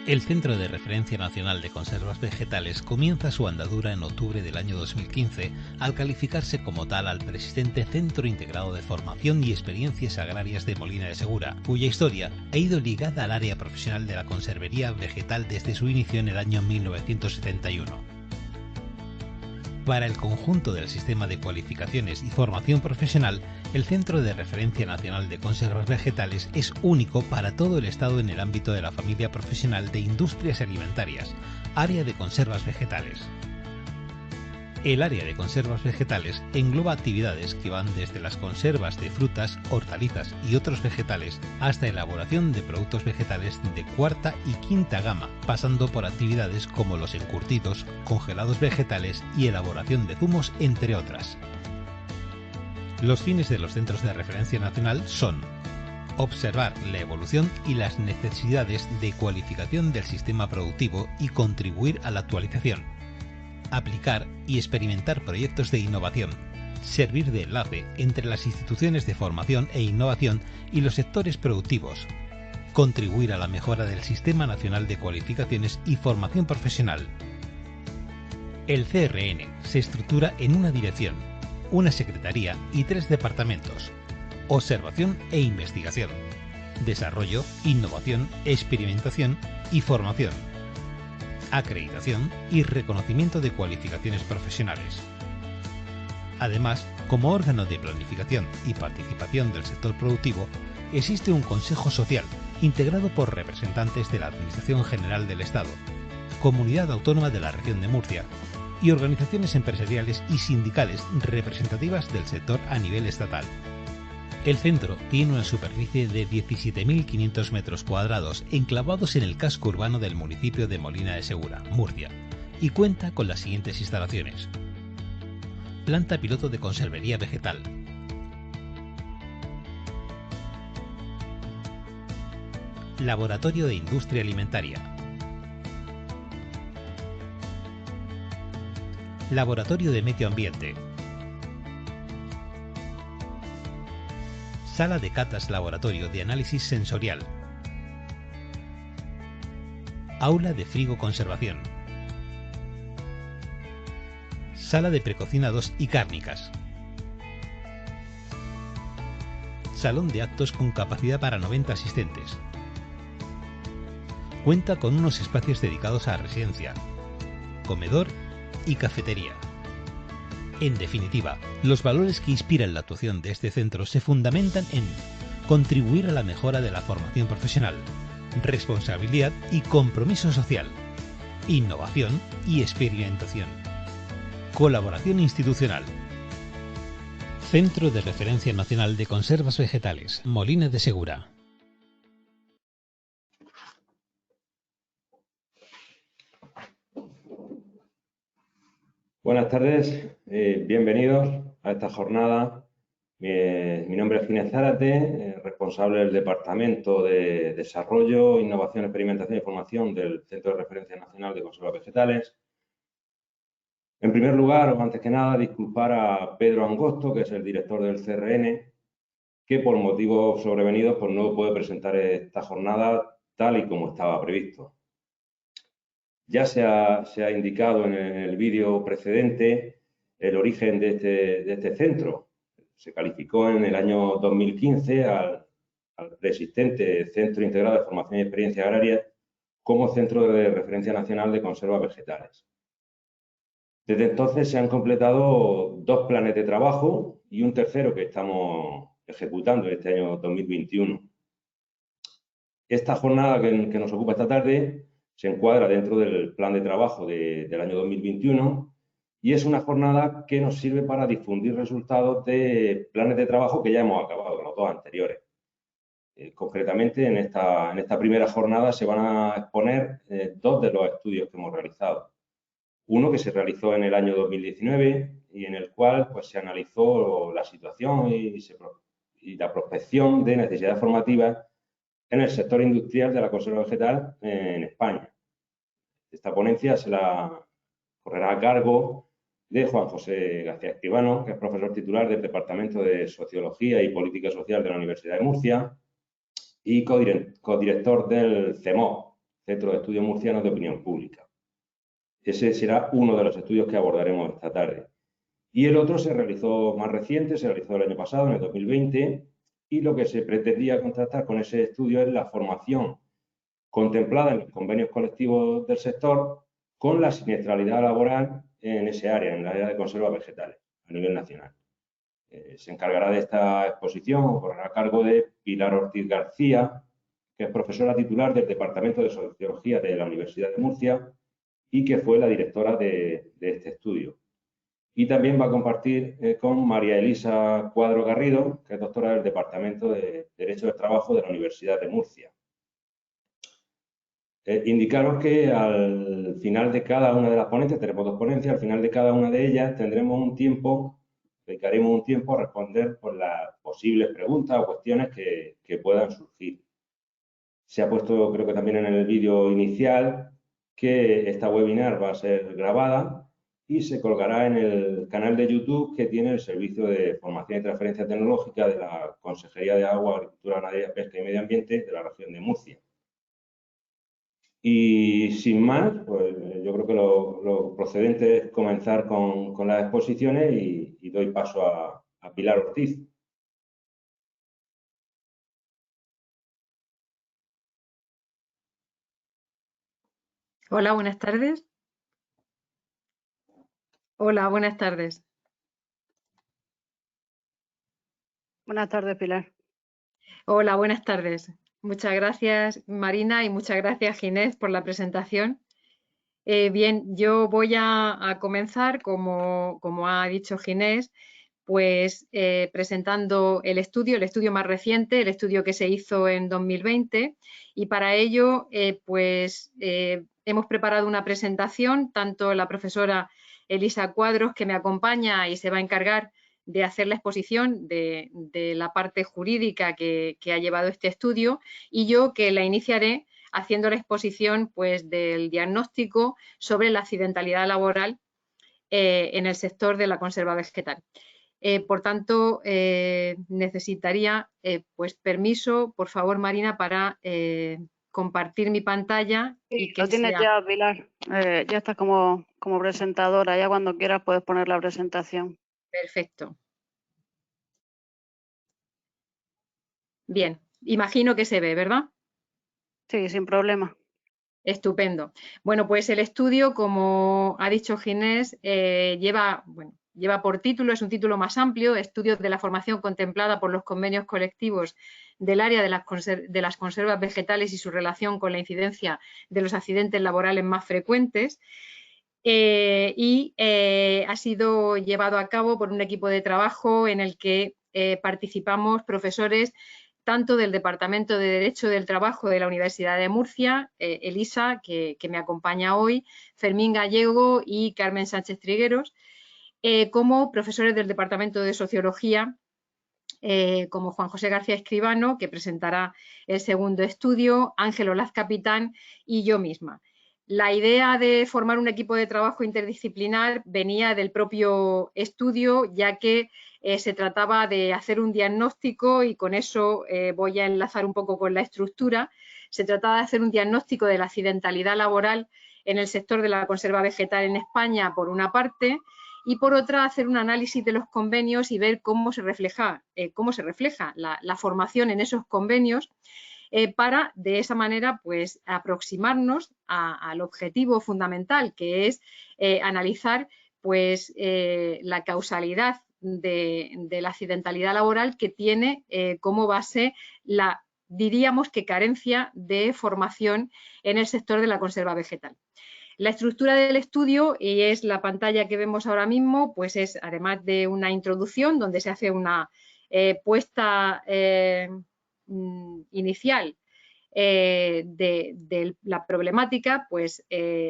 El Centro de Referencia Nacional de Conservas Vegetales comienza su andadura en octubre del año 2015 al calificarse como tal al preexistente Centro Integrado de Formación y Experiencias Agrarias de Molina de Segura, cuya historia ha ido ligada al área profesional de la conservería vegetal desde su inicio en el año 1971. Para el conjunto del sistema de cualificaciones y formación profesional, el Centro de Referencia Nacional de Conservas Vegetales es único para todo el Estado en el ámbito de la familia profesional de industrias alimentarias, área de conservas vegetales. El área de conservas vegetales engloba actividades que van desde las conservas de frutas, hortalizas y otros vegetales hasta elaboración de productos vegetales de cuarta y quinta gama, pasando por actividades como los encurtidos, congelados vegetales y elaboración de zumos, entre otras. Los fines de los centros de referencia nacional son observar la evolución y las necesidades de cualificación del sistema productivo y contribuir a la actualización, aplicar y experimentar proyectos de innovación, servir de enlace entre las instituciones de formación e innovación y los sectores productivos, contribuir a la mejora del Sistema Nacional de Cualificaciones y Formación Profesional. El CRN se estructura en una dirección, una secretaría y 3 departamentos: observación e investigación, desarrollo, innovación, experimentación y formación, acreditación y reconocimiento de cualificaciones profesionales. Además, como órgano de planificación y participación del sector productivo, existe un Consejo Social integrado por representantes de la Administración General del Estado, Comunidad Autónoma de la Región de Murcia y organizaciones empresariales y sindicales representativas del sector a nivel estatal. El centro tiene una superficie de 17.500 metros cuadrados enclavados en el casco urbano del municipio de Molina de Segura, Murcia, y cuenta con las siguientes instalaciones: planta piloto de conservería vegetal, laboratorio de industria alimentaria, laboratorio de medio ambiente, sala de catas laboratorio de análisis sensorial, aula de frigo conservación, sala de precocinados y cárnicas, salón de actos con capacidad para 90 asistentes. Cuenta con unos espacios dedicados a residencia, comedor y cafetería. En definitiva, los valores que inspiran la actuación de este centro se fundamentan en contribuir a la mejora de la formación profesional, responsabilidad y compromiso social, innovación y experimentación, colaboración institucional. Centro de Referencia Nacional de Conservas Vegetales, Molina de Segura. Buenas tardes, bienvenidos a esta jornada. Mi nombre es Ginés Zárate, responsable del Departamento de Desarrollo, Innovación, Experimentación y Formación del Centro de Referencia Nacional de Conservas Vegetales. En primer lugar, o antes que nada, disculpar a Pedro Angosto, que es el director del CRN, que por motivos sobrevenidos pues no puede presentar esta jornada tal y como estaba previsto. Ya se ha indicado en el vídeo precedente el origen de este centro. Se calificó en el año 2015 al preexistente Centro Integrado de Formación y Experiencia Agraria como Centro de Referencia Nacional de Conservas Vegetales. Desde entonces se han completado 2 planes de trabajo y un tercero que estamos ejecutando este año 2021. Esta jornada que nos ocupa esta tarde se encuadra dentro del plan de trabajo del año 2021 y es una jornada que nos sirve para difundir resultados de planes de trabajo que ya hemos acabado, los 2 anteriores. Concretamente, en esta primera jornada se van a exponer 2 de los estudios que hemos realizado. Uno que se realizó en el año 2019 y en el cual pues, se analizó la situación y la prospección de necesidades formativas en el sector industrial de la conserva vegetal en España. Esta ponencia se la correrá a cargo de Juan José García Escribano, que es profesor titular del Departamento de Sociología y Política Social de la Universidad de Murcia y codirector del CEMOC, Centro de Estudios Murcianos de Opinión Pública. Ese será uno de los estudios que abordaremos esta tarde. Y el otro se realizó más reciente, se realizó el año pasado, en el 2020, y lo que se pretendía contrastar con ese estudio es la formación contemplada en los convenios colectivos del sector con la siniestralidad laboral en ese área, en el área de conservas vegetales, a nivel nacional. Se encargará de esta exposición, correrá a cargo de Pilar Ortiz García, que es profesora titular del Departamento de Sociología de la Universidad de Murcia y que fue la directora de este estudio. Y también va a compartir con María Elisa Cuadro Garrido, que es doctora del Departamento de Derecho del Trabajo de la Universidad de Murcia. Indicaros que al final de cada una de las ponencias, tenemos 2 ponencias, al final de cada una de ellas tendremos un tiempo, dedicaremos un tiempo a responder por las posibles preguntas o cuestiones que puedan surgir. Se ha puesto, creo que también en el vídeo inicial, que esta webinar va a ser grabada y se colgará en el canal de YouTube que tiene el Servicio de Formación y Transferencia Tecnológica de la Consejería de Agua, Agricultura, Ganadería, Pesca y Medio Ambiente de la región de Murcia. Y sin más, pues yo creo que lo procedente es comenzar con las exposiciones y doy paso a Pilar Ortiz. Hola, buenas tardes. Hola, buenas tardes. Buenas tardes, Pilar. Hola, buenas tardes. Muchas gracias, Marina, y muchas gracias, Ginés, por la presentación. Bien, yo voy a comenzar, como ha dicho Ginés, pues presentando el estudio más reciente, el estudio que se hizo en 2020, y para ello hemos preparado una presentación, tanto la profesora Elisa Cuadros, que me acompaña y se va a encargar de hacer la exposición de la parte jurídica que ha llevado este estudio, y yo que la iniciaré haciendo la exposición pues, del diagnóstico sobre la accidentalidad laboral en el sector de la conserva vegetal. Por tanto, necesitaría pues permiso, por favor, Marina, para compartir mi pantalla. Sí, y que lo tienes ya, Pilar. Ya estás como presentadora. Ya cuando quieras puedes poner la presentación. Perfecto. Bien, imagino que se ve, ¿verdad? Sí, sin problema. Estupendo. Bueno, pues el estudio, como ha dicho Ginés, lleva por título, es un título más amplio, Estudios de la formación contemplada por los convenios colectivos del área de las conservas vegetales y su relación con la incidencia de los accidentes laborales más frecuentes. Ha sido llevado a cabo por un equipo de trabajo en el que participamos profesores tanto del Departamento de Derecho del Trabajo de la Universidad de Murcia, Elisa, que me acompaña hoy, Fermín Gallego y Carmen Sánchez Trigueros, como profesores del Departamento de Sociología, como Juan José García Escribano, que presentará el segundo estudio, Ángel Olaz Capitán y yo misma. La idea de formar un equipo de trabajo interdisciplinar venía del propio estudio, ya que se trataba de hacer un diagnóstico, y con eso voy a enlazar un poco con la estructura. Se trataba de hacer un diagnóstico de la accidentalidad laboral en el sector de la conserva vegetal en España, por una parte, y por otra hacer un análisis de los convenios y ver cómo se refleja la formación en esos convenios, para de esa manera pues aproximarnos al objetivo fundamental, que es analizar pues la causalidad de la accidentalidad laboral, que tiene como base la, diríamos que, carencia de formación en el sector de la conserva vegetal. La estructura del estudio, y es la pantalla que vemos ahora mismo, pues es, además de una introducción donde se hace una puesta inicial de la problemática, pues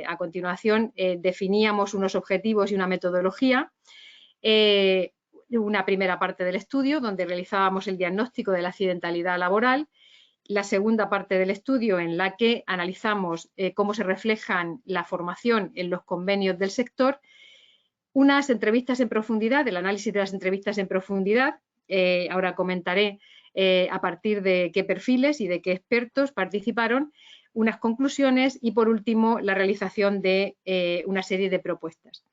a continuación definíamos unos objetivos y una metodología. Una primera parte del estudio donde realizábamos el diagnóstico de la accidentalidad laboral. La segunda parte del estudio, en la que analizamos cómo se reflejan la formación en los convenios del sector. Unas entrevistas en profundidad, el análisis de las entrevistas en profundidad. Ahora comentaré a partir de qué perfiles y de qué expertos participaron. unas conclusiones y, por último, la realización de una serie de propuestas.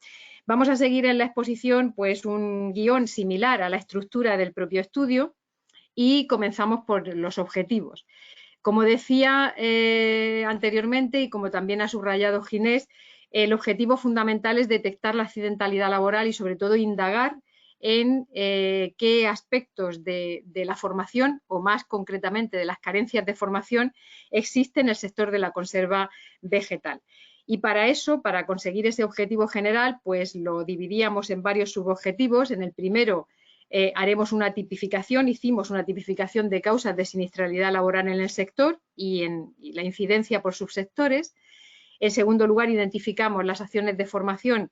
Vamos a seguir en la exposición pues, un guión similar a la estructura del propio estudio y comenzamos por los objetivos. Como decía anteriormente y como también ha subrayado Ginés, el objetivo fundamental es detectar la accidentalidad laboral y sobre todo indagar en qué aspectos de la formación o más concretamente de las carencias de formación existen en el sector de la conserva vegetal. Y para eso, para conseguir ese objetivo general, pues lo dividíamos en varios subobjetivos. En el primero haremos una tipificación, hicimos una tipificación de causas de siniestralidad laboral en el sector y la incidencia por subsectores. En segundo lugar, identificamos las acciones de formación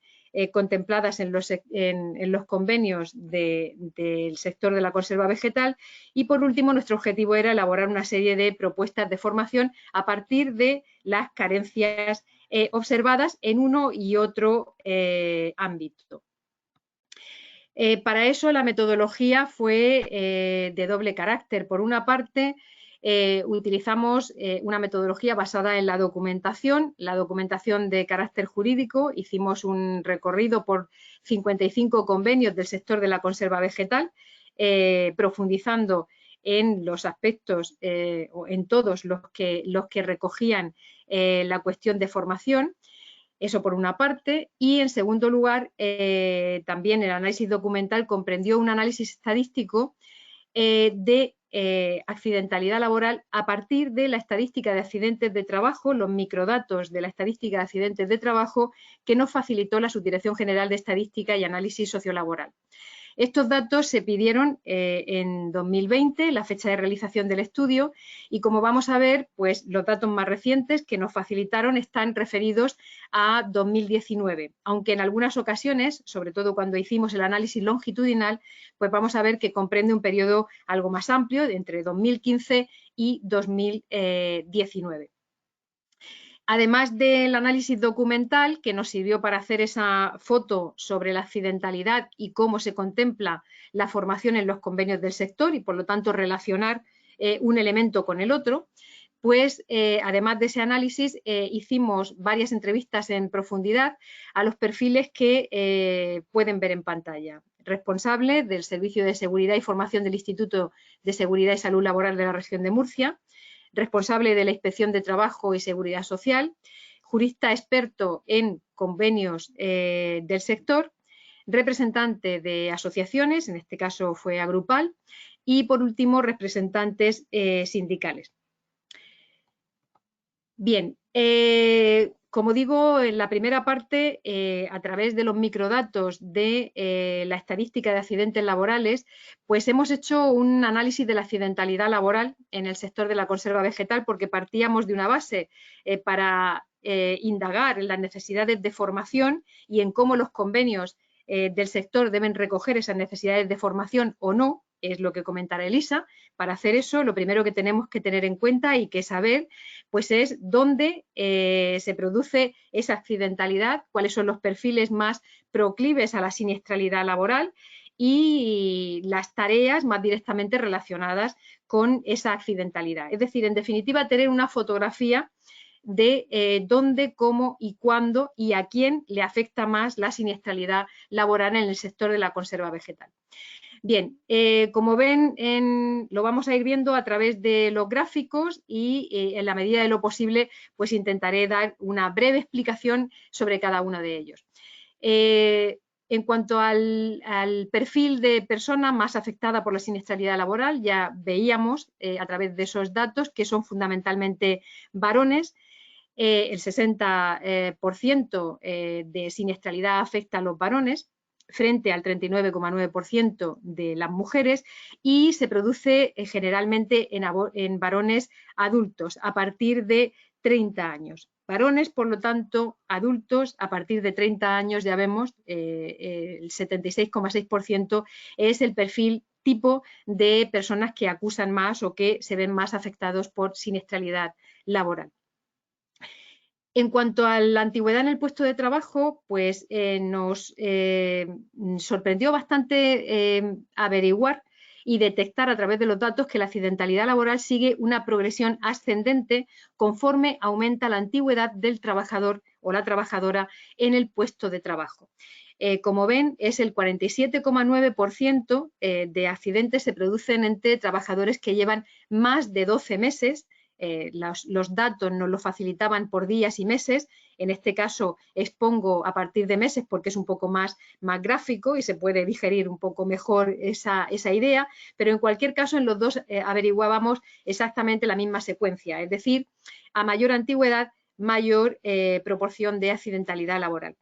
contempladas en los convenios del sector de la conserva vegetal y, por último, nuestro objetivo era elaborar una serie de propuestas de formación a partir de las carencias observadas en uno y otro ámbito. Para eso la metodología fue de doble carácter. Por una parte, utilizamos una metodología basada en la documentación de carácter jurídico. Hicimos un recorrido por 55 convenios del sector de la conserva vegetal, profundizando en los aspectos o en todos los que recogían la cuestión de formación. Eso por una parte. Y en segundo lugar, también el análisis documental comprendió un análisis estadístico de accidentalidad laboral a partir de la estadística de accidentes de trabajo, los microdatos de la estadística de accidentes de trabajo que nos facilitó la Subdirección General de Estadística y Análisis Sociolaboral. Estos datos se pidieron en 2020, la fecha de realización del estudio, y como vamos a ver, pues los datos más recientes que nos facilitaron están referidos a 2019, aunque en algunas ocasiones, sobre todo cuando hicimos el análisis longitudinal, pues vamos a ver que comprende un periodo algo más amplio, entre 2015 y 2019. Además del análisis documental que nos sirvió para hacer esa foto sobre la accidentalidad y cómo se contempla la formación en los convenios del sector y por lo tanto relacionar un elemento con el otro, pues además de ese análisis hicimos varias entrevistas en profundidad a los perfiles que pueden ver en pantalla. Responsable del Servicio de Seguridad y Formación del Instituto de Seguridad y Salud Laboral de la región de Murcia, responsable de la Inspección de Trabajo y Seguridad Social, jurista experto en convenios del sector, representante de asociaciones, en este caso fue Agrupal, y por último representantes sindicales. Bien, como digo, en la primera parte, a través de los microdatos de la estadística de accidentes laborales, pues hemos hecho un análisis de la accidentalidad laboral en el sector de la conserva vegetal porque partíamos de una base para indagar en las necesidades de formación y en cómo los convenios del sector deben recoger esas necesidades de formación o no, es lo que comentará Elisa. Para hacer eso, lo primero que tenemos que tener en cuenta y que saber pues es dónde se produce esa accidentalidad, cuáles son los perfiles más proclives a la siniestralidad laboral y las tareas más directamente relacionadas con esa accidentalidad. Es decir, en definitiva, tener una fotografía de dónde, cómo y cuándo y a quién le afecta más la siniestralidad laboral en el sector de la conserva vegetal. Bien, como ven, lo vamos a ir viendo a través de los gráficos y en la medida de lo posible pues intentaré dar una breve explicación sobre cada uno de ellos. En cuanto al perfil de persona más afectada por la siniestralidad laboral, ya veíamos a través de esos datos que son fundamentalmente varones. El 60% de siniestralidad afecta a los varones frente al 39,9% de las mujeres y se produce generalmente en varones adultos a partir de 30 años. Varones, por lo tanto, adultos a partir de 30 años ya vemos el 76,6% es el perfil tipo de personas que acusan más o que se ven más afectados por siniestralidad laboral. En cuanto a la antigüedad en el puesto de trabajo, pues nos sorprendió bastante averiguar y detectar a través de los datos que la accidentalidad laboral sigue una progresión ascendente conforme aumenta la antigüedad del trabajador o la trabajadora en el puesto de trabajo. Como ven, es el 47,9% de accidentes se producen entre trabajadores que llevan más de 12 meses. Los datos nos lo facilitaban por días y meses. En este caso expongo a partir de meses porque es un poco más gráfico y se puede digerir un poco mejor esa idea, pero en cualquier caso en los dos averiguábamos exactamente la misma secuencia, es decir, a mayor antigüedad, mayor proporción de accidentalidad laboral.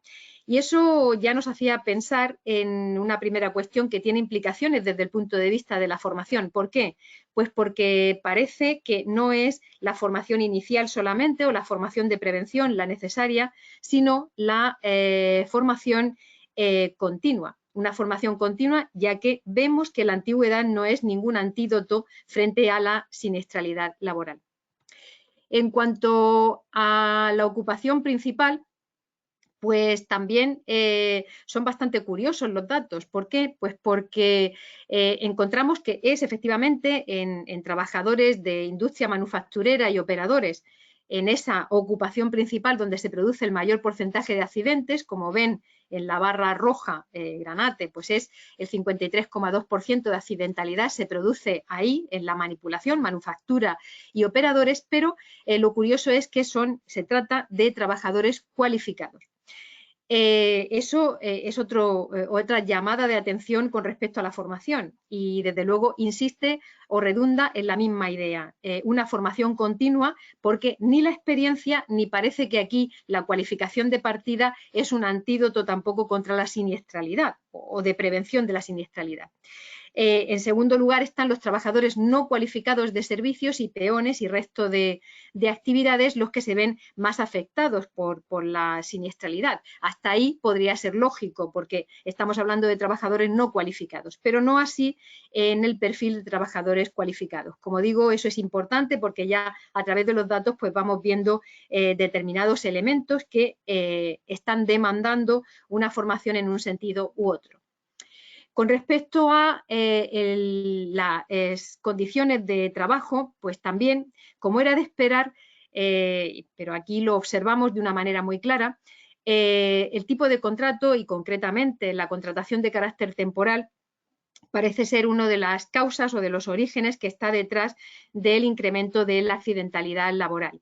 Y eso ya nos hacía pensar en una primera cuestión que tiene implicaciones desde el punto de vista de la formación. ¿Por qué? Pues porque parece que no es la formación inicial solamente o la formación de prevención la necesaria, sino la formación continua. Una formación continua, ya que vemos que la antigüedad no es ningún antídoto frente a la siniestralidad laboral. En cuanto a la ocupación principal, pues también son bastante curiosos los datos. ¿Por qué? Pues porque encontramos que es efectivamente en trabajadores de industria manufacturera y operadores, en esa ocupación principal donde se produce el mayor porcentaje de accidentes, como ven en la barra roja granate, pues es el 53,2% de accidentalidad se produce ahí en la manipulación, manufactura y operadores, pero lo curioso es que se trata de trabajadores cualificados. Eso es otra llamada de atención con respecto a la formación y desde luego insiste o redunda en la misma idea, una formación continua, porque ni la experiencia ni parece que aquí la cualificación de partida es un antídoto tampoco contra la siniestralidad o de prevención de la siniestralidad. En segundo lugar están los trabajadores no cualificados de servicios y peones y resto de actividades los que se ven más afectados por la siniestralidad. Hasta ahí podría ser lógico porque estamos hablando de trabajadores no cualificados, pero no así en el perfil de trabajadores cualificados. Como digo, eso es importante porque ya a través de los datos pues vamos viendo determinados elementos que están demandando una formación en un sentido u otro. Con respecto a las condiciones de trabajo, pues también, como era de esperar, pero aquí lo observamos de una manera muy clara, el tipo de contrato y concretamente la contratación de carácter temporal parece ser una de las causas o de los orígenes que está detrás del incremento de la accidentalidad laboral.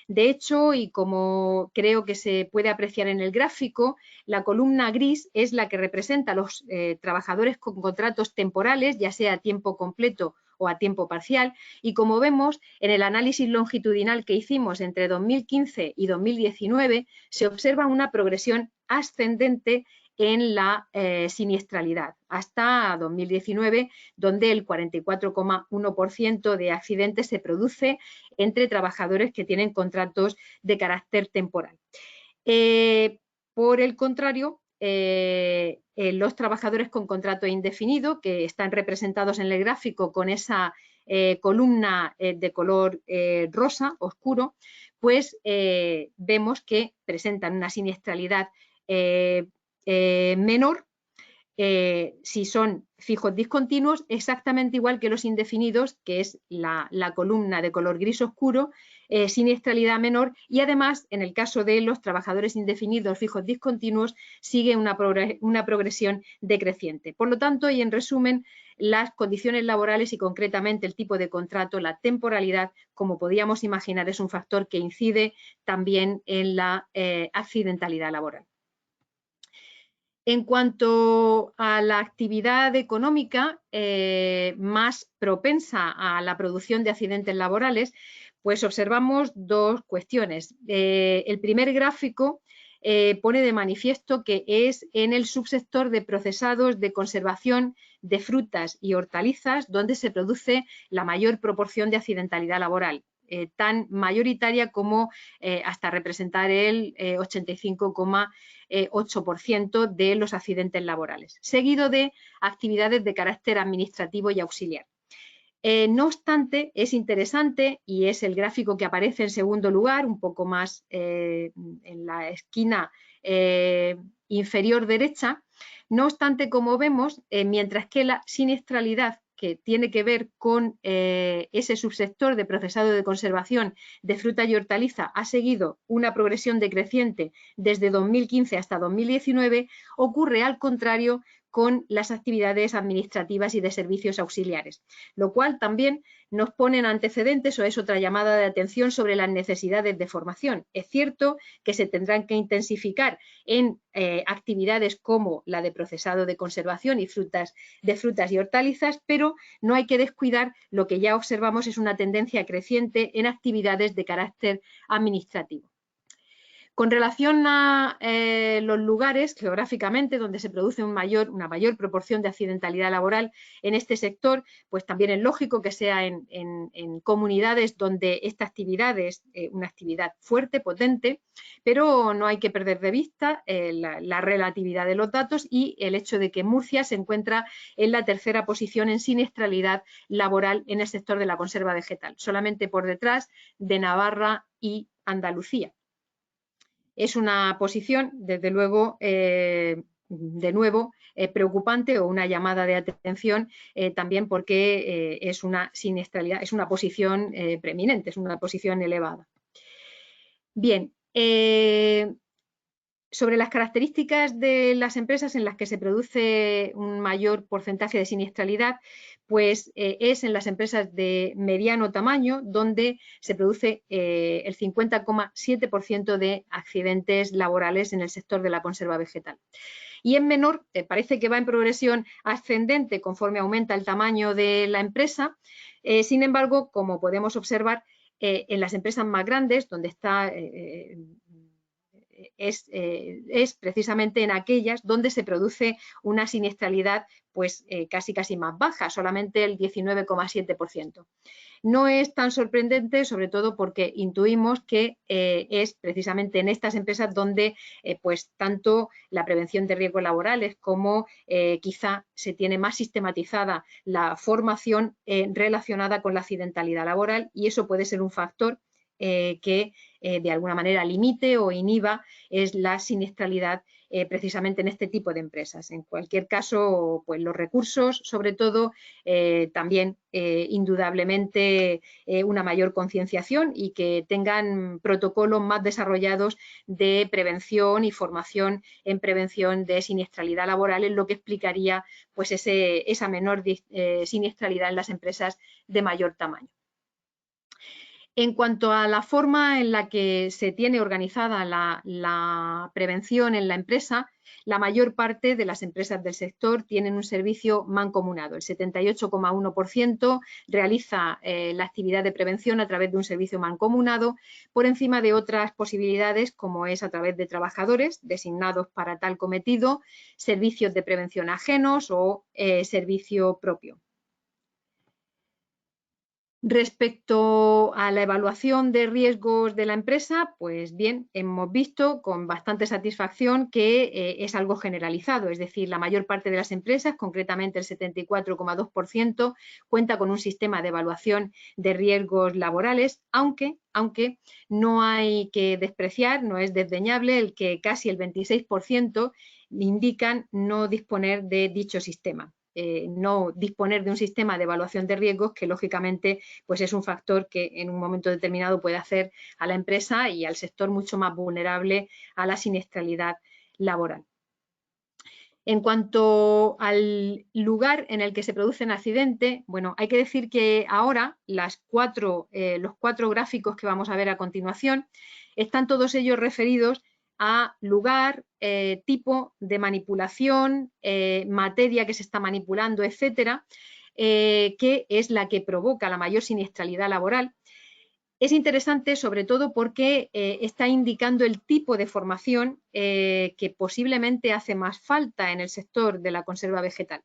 De hecho, y como creo que se puede apreciar en el gráfico, la columna gris es la que representa a los trabajadores con contratos temporales, ya sea a tiempo completo o a tiempo parcial, y como vemos en el análisis longitudinal que hicimos entre 2015 y 2019, se observa una progresión ascendente en la siniestralidad, hasta 2019, donde el 44,1% de accidentes se produce entre trabajadores que tienen contratos de carácter temporal. Por el contrario, los trabajadores con contrato indefinido, que están representados en el gráfico con esa columna de color rosa oscuro, pues vemos que presentan una siniestralidad menor si son fijos discontinuos, exactamente igual que los indefinidos, que es la columna de color gris oscuro, siniestralidad menor, y además, en el caso de los trabajadores indefinidos fijos discontinuos, sigue una progresión decreciente. Por lo tanto, y en resumen, las condiciones laborales y concretamente el tipo de contrato, la temporalidad, como podíamos imaginar, es un factor que incide también en la accidentalidad laboral. En cuanto a la actividad económica más propensa a la producción de accidentes laborales, pues observamos dos cuestiones. El primer gráfico pone de manifiesto que es en el subsector de procesados de conservación de frutas y hortalizas donde se produce la mayor proporción de accidentalidad laboral. Tan mayoritaria como hasta representar el 85,8% de los accidentes laborales, seguido de actividades de carácter administrativo y auxiliar. No obstante, es interesante y es el gráfico que aparece en segundo lugar, un poco más en la esquina inferior derecha. No obstante, como vemos, mientras que la siniestralidad, que tiene que ver con ese subsector de procesado de conservación de fruta y hortaliza ha seguido una progresión decreciente desde 2015 hasta 2019, ocurre al contrario con las actividades administrativas y de servicios auxiliares, lo cual también nos pone en antecedentes o es otra llamada de atención sobre las necesidades de formación. Es cierto que se tendrán que intensificar en actividades como la de procesado de conservación y frutas y hortalizas, pero no hay que descuidar lo que ya observamos es una tendencia creciente en actividades de carácter administrativo. Con relación a los lugares geográficamente donde se produce una mayor proporción de accidentalidad laboral en este sector, pues también es lógico que sea en comunidades donde esta actividad es una actividad fuerte, potente, pero no hay que perder de vista la relatividad de los datos y el hecho de que Murcia se encuentra en la tercera posición en siniestralidad laboral en el sector de la conserva vegetal, solamente por detrás de Navarra y Andalucía. Es una posición, desde luego, de nuevo, preocupante o una llamada de atención también porque es una siniestralidad, es una posición preeminente, es una posición elevada. Bien, sobre las características de las empresas en las que se produce un mayor porcentaje de siniestralidad, pues es en las empresas de mediano tamaño donde se produce el 50,7% de accidentes laborales en el sector de la conserva vegetal. Y en menor, parece que va en progresión ascendente conforme aumenta el tamaño de la empresa. Sin embargo, como podemos observar, en las empresas más grandes, donde está es precisamente en aquellas donde se produce una siniestralidad pues casi más baja, solamente el 19,7%. No es tan sorprendente, sobre todo porque intuimos que es precisamente en estas empresas donde pues tanto la prevención de riesgos laborales como quizá se tiene más sistematizada la formación relacionada con la accidentalidad laboral y eso puede ser un factor que de alguna manera limite o inhiba es la siniestralidad precisamente en este tipo de empresas. En cualquier caso, pues los recursos, sobre todo, también indudablemente una mayor concienciación y que tengan protocolos más desarrollados de prevención y formación en prevención de siniestralidad laboral, es lo que explicaría pues esa menor siniestralidad en las empresas de mayor tamaño. En cuanto a la forma en la que se tiene organizada la prevención en la empresa, la mayor parte de las empresas del sector tienen un servicio mancomunado. El 78,1% realiza la actividad de prevención a través de un servicio mancomunado por encima de otras posibilidades como es a través de trabajadores designados para tal cometido, servicios de prevención ajenos o servicio propio. Respecto a la evaluación de riesgos de la empresa, pues bien, hemos visto con bastante satisfacción que es algo generalizado, es decir, la mayor parte de las empresas, concretamente el 74,2%, cuenta con un sistema de evaluación de riesgos laborales, aunque no hay que despreciar, no es desdeñable el que casi el 26% indican no disponer de dicho sistema. No disponer de un sistema de evaluación de riesgos que lógicamente pues es un factor que en un momento determinado puede hacer a la empresa y al sector mucho más vulnerable a la siniestralidad laboral. En cuanto al lugar en el que se produce un accidente, bueno, hay que decir que ahora los cuatro gráficos que vamos a ver a continuación están todos ellos referidos a lugar, tipo de manipulación, materia que se está manipulando, etcétera, que es la que provoca la mayor siniestralidad laboral. Es interesante sobre todo porque está indicando el tipo de formación que posiblemente hace más falta en el sector de la conserva vegetal.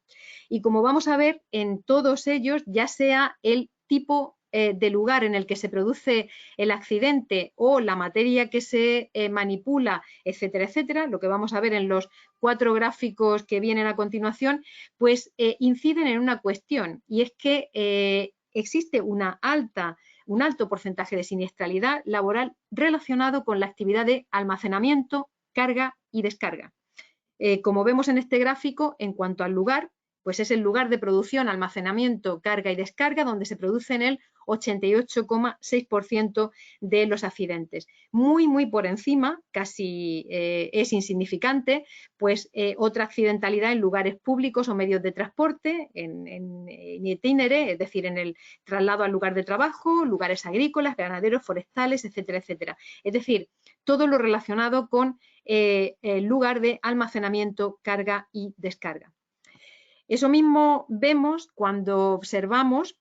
Y como vamos a ver, en todos ellos, ya sea el tipo de lugar en el que se produce el accidente o la materia que se manipula, etcétera, etcétera, lo que vamos a ver en los 4 gráficos que vienen a continuación, pues inciden en una cuestión y es que existe un alto porcentaje de siniestralidad laboral relacionado con la actividad de almacenamiento, carga y descarga. Como vemos en este gráfico, en cuanto al lugar, Pues es el lugar de producción, almacenamiento, carga y descarga donde se producen el 88,6% de los accidentes. Muy por encima, casi es insignificante, pues otra accidentalidad en lugares públicos o medios de transporte, en itinere, es decir, en el traslado al lugar de trabajo, lugares agrícolas, ganaderos, forestales, etcétera, etcétera. Es decir, todo lo relacionado con el lugar de almacenamiento, carga y descarga. Eso mismo vemos cuando observamos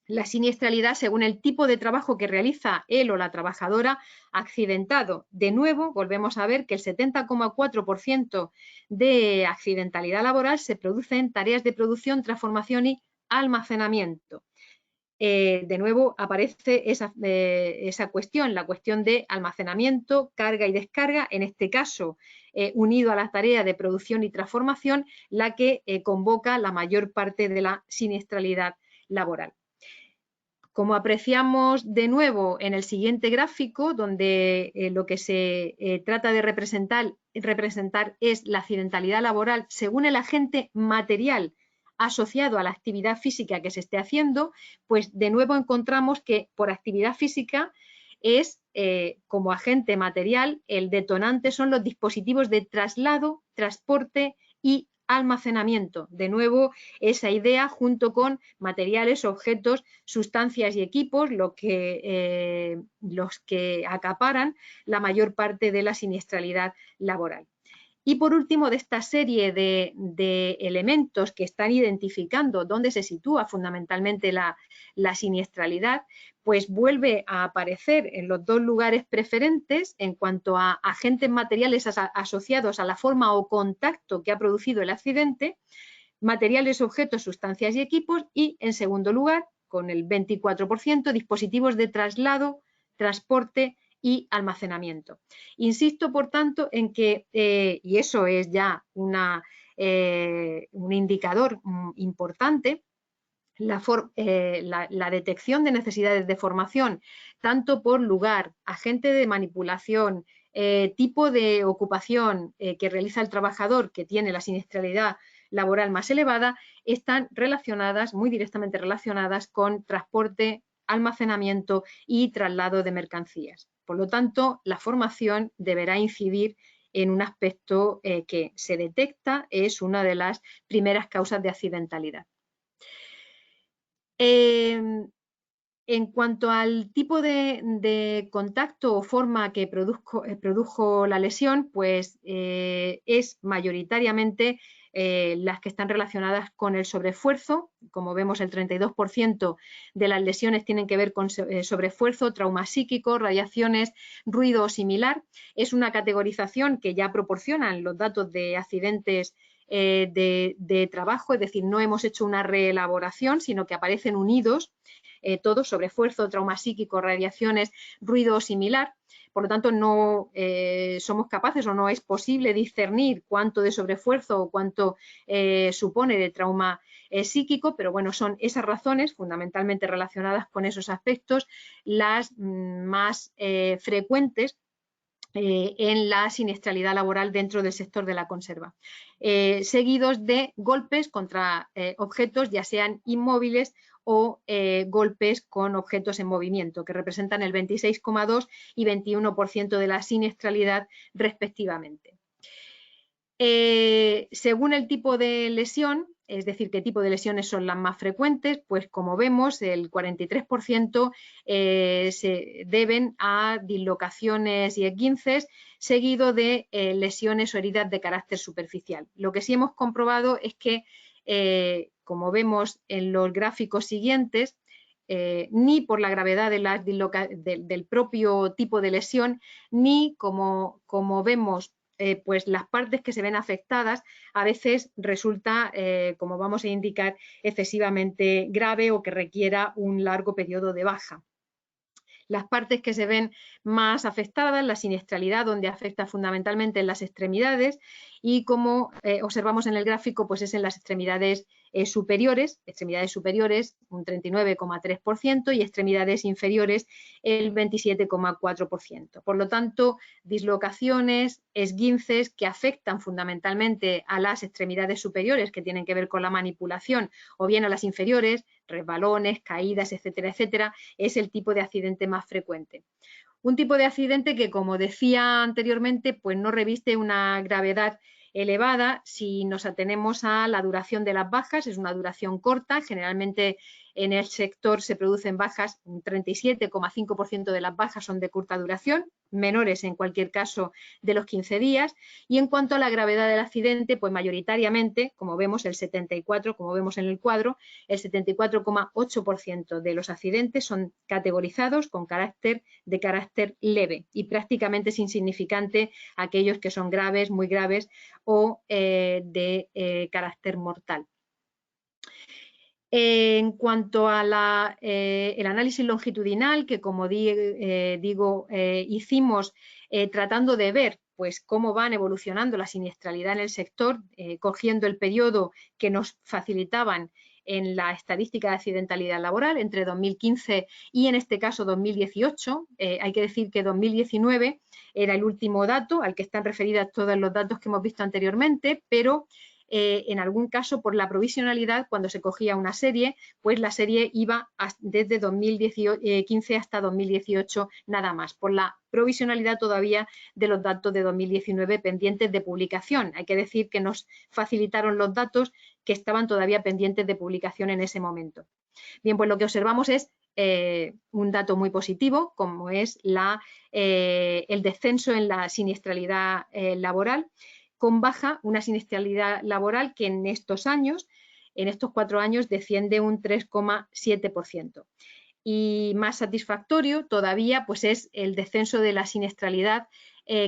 la siniestralidad según el tipo de trabajo que realiza él o la trabajadora accidentado. De nuevo, volvemos a ver que el 70,4% de accidentalidad laboral se produce en tareas de producción, transformación y almacenamiento. De nuevo aparece esa cuestión, la cuestión de almacenamiento, carga y descarga, en este caso unido a la tarea de producción y transformación, la que convoca la mayor parte de la siniestralidad laboral. Como apreciamos de nuevo en el siguiente gráfico, donde lo que se trata de representar es la accidentalidad laboral según el agente material asociado a la actividad física que se esté haciendo, pues de nuevo encontramos que por actividad física es como agente material, el detonante son los dispositivos de traslado, transporte y almacenamiento. De nuevo, esa idea junto con materiales, objetos, sustancias y equipos, los que acaparan la mayor parte de la siniestralidad laboral. Y por último, de esta serie de elementos que están identificando dónde se sitúa fundamentalmente la siniestralidad, pues vuelve a aparecer en los dos lugares preferentes en cuanto a agentes materiales asociados a la forma o contacto que ha producido el accidente, materiales, objetos, sustancias y equipos, y en segundo lugar, con el 24%, dispositivos de traslado, transporte y almacenamiento. Insisto, por tanto, en que, y eso es ya un indicador importante, la detección de necesidades de formación, tanto por lugar, agente de manipulación, tipo de ocupación que realiza el trabajador que tiene la siniestralidad laboral más elevada, están relacionadas, muy directamente relacionadas con transporte, almacenamiento y traslado de mercancías. Por lo tanto, la formación deberá incidir en un aspecto que se detecta, es una de las primeras causas de accidentalidad. En cuanto al tipo de contacto o forma que produjo la lesión, pues es mayoritariamente las que están relacionadas con el sobreesfuerzo. Como vemos, el 32% de las lesiones tienen que ver con sobreesfuerzo, trauma psíquico, radiaciones, ruido o similar. Es una categorización que ya proporcionan los datos de accidentes de trabajo, es decir, no hemos hecho una reelaboración, sino que aparecen unidos todos, sobreesfuerzo, trauma psíquico, radiaciones, ruido o similar. Por lo tanto, no somos capaces o no es posible discernir cuánto de sobreesfuerzo o cuánto supone de trauma psíquico, pero bueno, son esas razones fundamentalmente relacionadas con esos aspectos las más frecuentes en la siniestralidad laboral dentro del sector de la conserva, seguidos de golpes contra objetos, ya sean inmóviles o golpes con objetos en movimiento, que representan el 26,2 y 21% de la siniestralidad respectivamente. Según el tipo de lesión, es decir, qué tipo de lesiones son las más frecuentes, pues como vemos, el 43% se deben a dislocaciones y esguinces, seguido de lesiones o heridas de carácter superficial. Lo que sí hemos comprobado es que, como vemos en los gráficos siguientes, ni por la gravedad del propio tipo de lesión, ni como vemos, pues las partes que se ven afectadas a veces resulta, como vamos a indicar, excesivamente grave o que requiera un largo periodo de baja. Las partes que se ven más afectadas, la siniestralidad, donde afecta fundamentalmente en las extremidades, y como observamos en el gráfico, pues es en las extremidades superiores, extremidades superiores un 39,3% y extremidades inferiores el 27,4%. Por lo tanto, dislocaciones, esguinces que afectan fundamentalmente a las extremidades superiores que tienen que ver con la manipulación o bien a las inferiores, resbalones, caídas, etcétera, etcétera, es el tipo de accidente más frecuente. Un tipo de accidente que, como decía anteriormente, pues no reviste una gravedad elevada si nos atenemos a la duración de las bajas. Es una duración corta, generalmente en el sector se producen bajas, un 37,5% de las bajas son de corta duración, menores en cualquier caso de los 15 días. Y en cuanto a la gravedad del accidente, pues mayoritariamente, como vemos el 74, como vemos en el cuadro, el 74,8% de los accidentes son categorizados con carácter leve y prácticamente es insignificante aquellos que son graves, muy graves o de carácter mortal. En cuanto a el análisis longitudinal, que como digo, hicimos tratando de ver pues, cómo van evolucionando la siniestralidad en el sector, cogiendo el periodo que nos facilitaban en la estadística de accidentalidad laboral entre 2015 y en este caso 2018. Hay que decir que 2019 era el último dato al que están referidas todos los datos que hemos visto anteriormente, pero en algún caso por la provisionalidad, cuando se cogía una serie, pues la serie iba desde 2015 hasta 2018 nada más, por la provisionalidad todavía de los datos de 2019 pendientes de publicación. Hay que decir que nos facilitaron los datos que estaban todavía pendientes de publicación en ese momento. Bien, pues lo que observamos es un dato muy positivo, como es el descenso en la siniestralidad laboral, con baja, una siniestralidad laboral que en estos años, en estos 4 años, desciende un 3,7%. Y más satisfactorio todavía pues es el descenso de la siniestralidad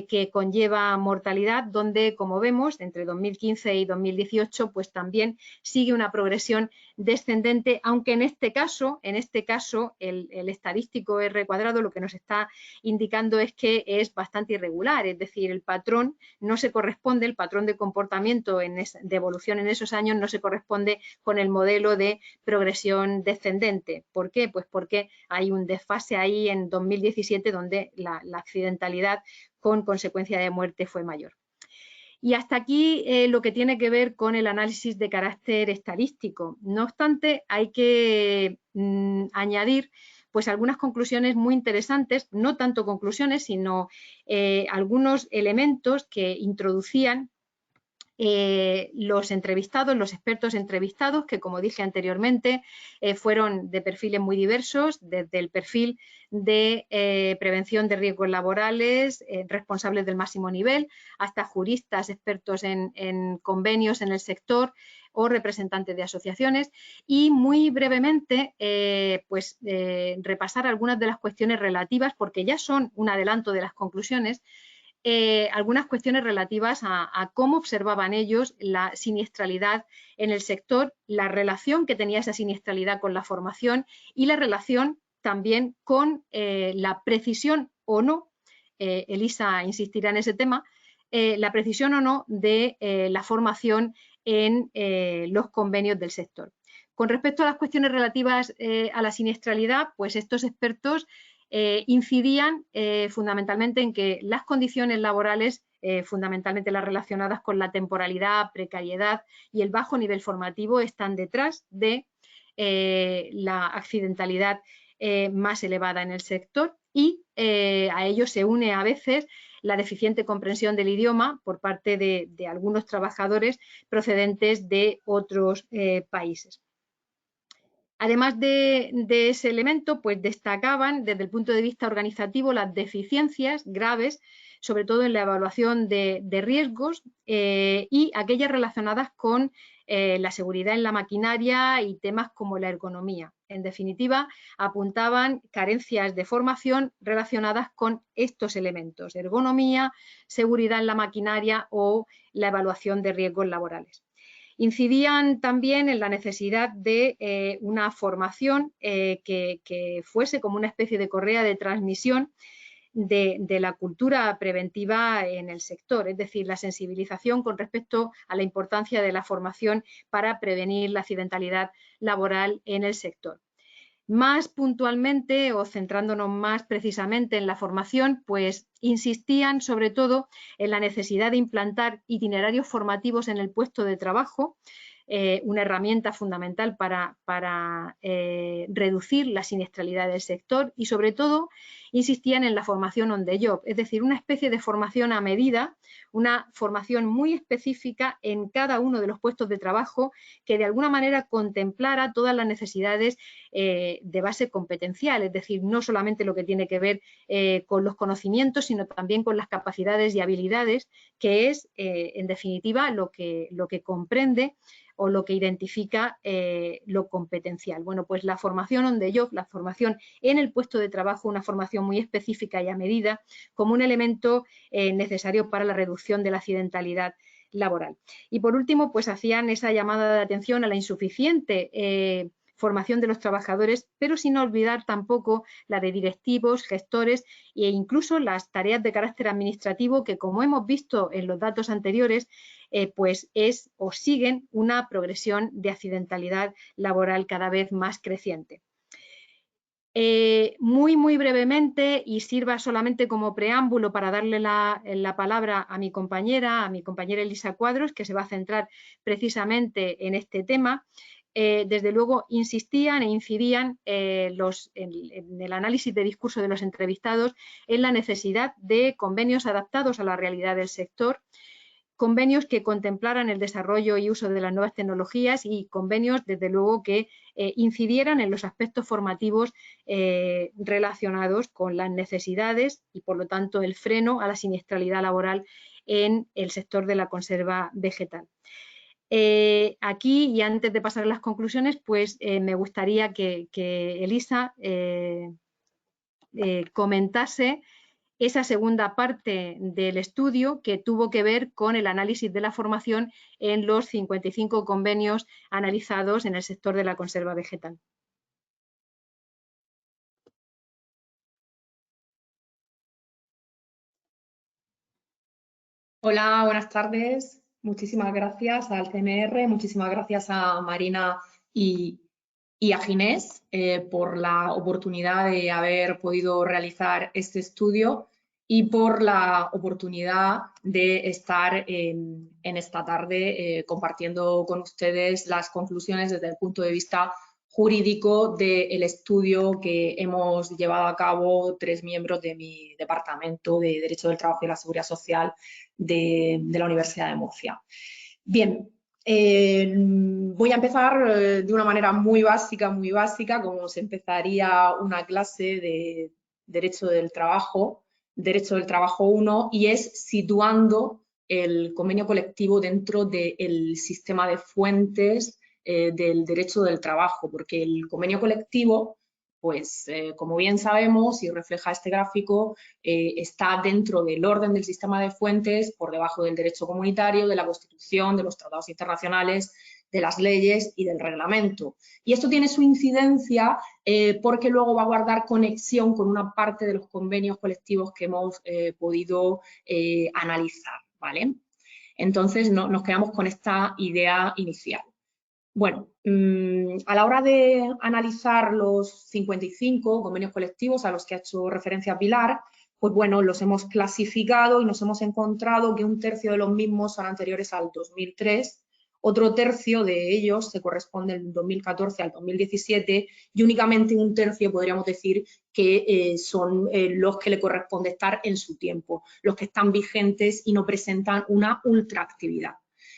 que conlleva mortalidad, donde, como vemos, entre 2015 y 2018, pues también sigue una progresión descendente, aunque en este caso el estadístico R cuadrado lo que nos está indicando es que es bastante irregular, es decir, el patrón no se corresponde, el patrón de comportamiento de evolución en esos años no se corresponde con el modelo de progresión descendente. ¿Por qué? Pues porque hay un desfase ahí en 2017 donde la accidentalidad con consecuencia de muerte fue mayor. Y hasta aquí lo que tiene que ver con el análisis de carácter estadístico. No obstante, hay que añadir pues algunas conclusiones muy interesantes, no tanto conclusiones, sino algunos elementos que introducían los entrevistados, los expertos entrevistados, que como dije anteriormente, fueron de perfiles muy diversos, desde el perfil de prevención de riesgos laborales, responsables del máximo nivel, hasta juristas expertos en convenios en el sector o representantes de asociaciones, y muy brevemente repasar algunas de las cuestiones relativas, porque ya son un adelanto de las conclusiones, algunas cuestiones relativas a cómo observaban ellos la siniestralidad en el sector, la relación que tenía esa siniestralidad con la formación y la relación también con la precisión o no, Elisa insistirá en ese tema, la precisión o no de la formación en los convenios del sector. Con respecto a las cuestiones relativas a la siniestralidad, pues estos expertos incidían fundamentalmente en que las condiciones laborales, fundamentalmente las relacionadas con la temporalidad, precariedad y el bajo nivel formativo, están detrás de la accidentalidad más elevada en el sector, y a ello se une a veces la deficiente comprensión del idioma por parte de algunos trabajadores procedentes de otros países. Además de ese elemento, pues destacaban desde el punto de vista organizativo las deficiencias graves, sobre todo en la evaluación de riesgos y aquellas relacionadas con la seguridad en la maquinaria y temas como la ergonomía. En definitiva, apuntaban carencias de formación relacionadas con estos elementos: ergonomía, seguridad en la maquinaria o la evaluación de riesgos laborales. Incidían también en la necesidad de una formación que fuese como una especie de correa de transmisión de la cultura preventiva en el sector, es decir, la sensibilización con respecto a la importancia de la formación para prevenir la accidentalidad laboral en el sector. Más puntualmente o centrándonos más precisamente en la formación, pues insistían sobre todo en la necesidad de implantar itinerarios formativos en el puesto de trabajo, una herramienta fundamental para reducir la siniestralidad del sector, y sobre todo insistían en la formación on the job, es decir, una especie de formación a medida, una formación muy específica en cada uno de los puestos de trabajo que de alguna manera contemplara todas las necesidades de base competencial, es decir, no solamente lo que tiene que ver con los conocimientos, sino también con las capacidades y habilidades, que es en definitiva lo que comprende o lo que identifica lo competencial. Bueno, pues la formación on the job, la formación en el puesto de trabajo, una formación muy específica y a medida, como un elemento necesario para la reducción de la accidentalidad laboral. Y por último, pues hacían esa llamada de atención a la insuficiente formación de los trabajadores, pero sin olvidar tampoco la de directivos, gestores e incluso las tareas de carácter administrativo que, como hemos visto en los datos anteriores, pues es o siguen una progresión de accidentalidad laboral cada vez más creciente. Muy brevemente, y sirva solamente como preámbulo para darle la palabra a mi compañera Elisa Cuadros, que se va a centrar precisamente en este tema. Desde luego insistían e incidían en el análisis de discurso de los entrevistados en la necesidad de convenios adaptados a la realidad del sector, convenios que contemplaran el desarrollo y uso de las nuevas tecnologías y convenios, desde luego, que incidieran en los aspectos formativos relacionados con las necesidades y, por lo tanto, el freno a la siniestralidad laboral en el sector de la conserva vegetal. Aquí, y antes de pasar a las conclusiones, pues me gustaría que Elisa comentase esa segunda parte del estudio que tuvo que ver con el análisis de la formación en los 55 convenios analizados en el sector de la conserva vegetal. Hola, buenas tardes. Muchísimas gracias al CMR, muchísimas gracias a Marina y a Ginés por la oportunidad de haber podido realizar este estudio y por la oportunidad de estar en esta tarde compartiendo con ustedes las conclusiones desde el punto de vista jurídico del estudio que hemos llevado a cabo 3 miembros de mi departamento de Derecho del Trabajo y la Seguridad Social de la Universidad de Murcia. Bien, voy a empezar de una manera muy básica, como se empezaría una clase de Derecho del Trabajo 1, y es situando el convenio colectivo dentro del sistema de fuentes del derecho del trabajo, porque el convenio colectivo, pues como bien sabemos y refleja este gráfico, está dentro del orden del sistema de fuentes, por debajo del derecho comunitario, de la Constitución, de los tratados internacionales, de las leyes y del reglamento. Y esto tiene su incidencia porque luego va a guardar conexión con una parte de los convenios colectivos que hemos podido analizar, ¿vale? Entonces nos quedamos con esta idea inicial. Bueno, a la hora de analizar los 55 convenios colectivos a los que ha hecho referencia Pilar, pues bueno, los hemos clasificado y nos hemos encontrado que un tercio de los mismos son anteriores al 2003, otro tercio de ellos se corresponde del 2014 al 2017 y únicamente un tercio podríamos decir que son los que le corresponde estar en su tiempo, los que están vigentes y no presentan una ultraactividad.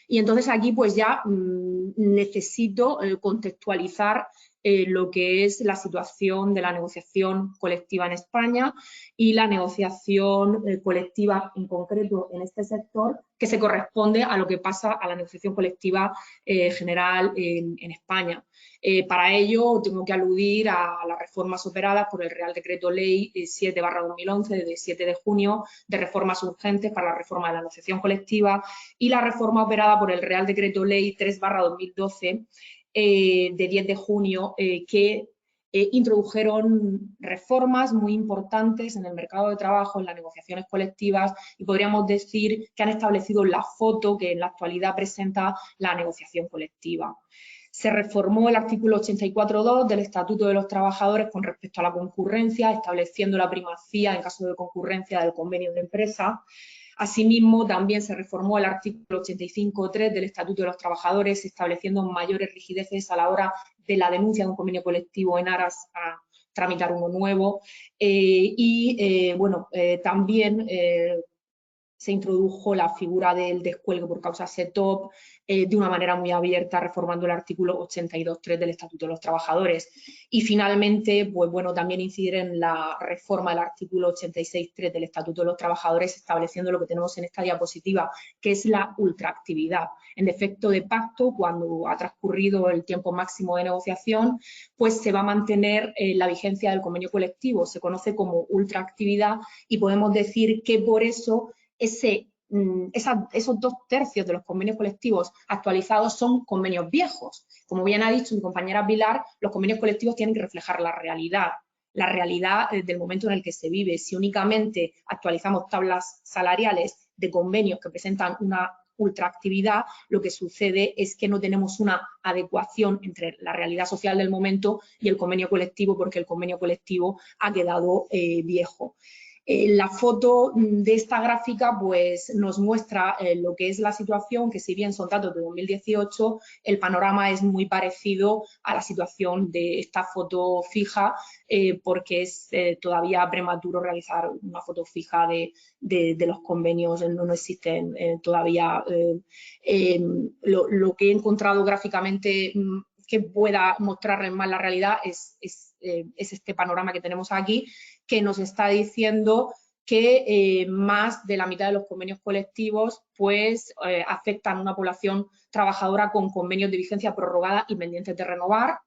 Y entonces aquí pues ya necesito contextualizar lo que es la situación de la negociación colectiva en España y la negociación colectiva en concreto en este sector, que se corresponde a lo que pasa a la negociación colectiva general en España. Para ello tengo que aludir a las reformas operadas por el Real Decreto Ley 7/2011 de 7 de junio de reformas urgentes para la reforma de la negociación colectiva y la reforma operada por el Real Decreto Ley 3/2012 de 10 de junio que introdujeron reformas muy importantes en el mercado de trabajo, en las negociaciones colectivas, y podríamos decir que han establecido la foto que en la actualidad presenta la negociación colectiva. Se reformó el artículo 84.2 del Estatuto de los Trabajadores con respecto a la concurrencia, estableciendo la primacía en caso de concurrencia del convenio de empresa. Asimismo, también se reformó el artículo 85.3 del Estatuto de los Trabajadores, estableciendo mayores rigideces a la hora de la denuncia de un convenio colectivo en aras a tramitar uno nuevo. También se introdujo la figura del descuelgue por causa SETOP de una manera muy abierta, reformando el artículo 82.3 del Estatuto de los Trabajadores. Y finalmente, pues bueno, también incidir en la reforma del artículo 86.3 del Estatuto de los Trabajadores, estableciendo lo que tenemos en esta diapositiva, que es la ultraactividad. En defecto de pacto, cuando ha transcurrido el tiempo máximo de negociación, pues se va a mantener la vigencia del convenio colectivo. Se conoce como ultraactividad y podemos decir que por eso esos 2/3 de los convenios colectivos actualizados son convenios viejos. Como bien ha dicho mi compañera Pilar, los convenios colectivos tienen que reflejar la realidad del momento en el que se vive. Si únicamente actualizamos tablas salariales de convenios que presentan una ultraactividad, lo que sucede es que no tenemos una adecuación entre la realidad social del momento y el convenio colectivo, porque el convenio colectivo ha quedado viejo. La foto de esta gráfica pues, nos muestra lo que es la situación, que si bien son datos de 2018, el panorama es muy parecido a la situación de esta foto fija, porque es todavía prematuro realizar una foto fija de los convenios, no existen todavía. Lo que he encontrado gráficamente que pueda mostrarles más la realidad es este panorama que tenemos aquí, que nos está diciendo que más de la mitad de los convenios colectivos pues, afectan a una población trabajadora con convenios de vigencia prorrogada y pendientes de renovar,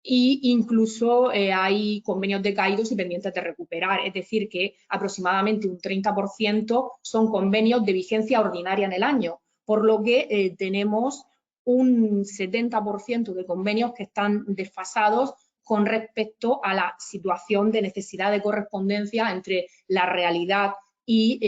e incluso hay convenios decaídos y pendientes de recuperar, es decir, que aproximadamente un 30% son convenios de vigencia ordinaria en el año, por lo que tenemos un 70% de convenios que están desfasados con respecto a la situación de necesidad de correspondencia entre la realidad y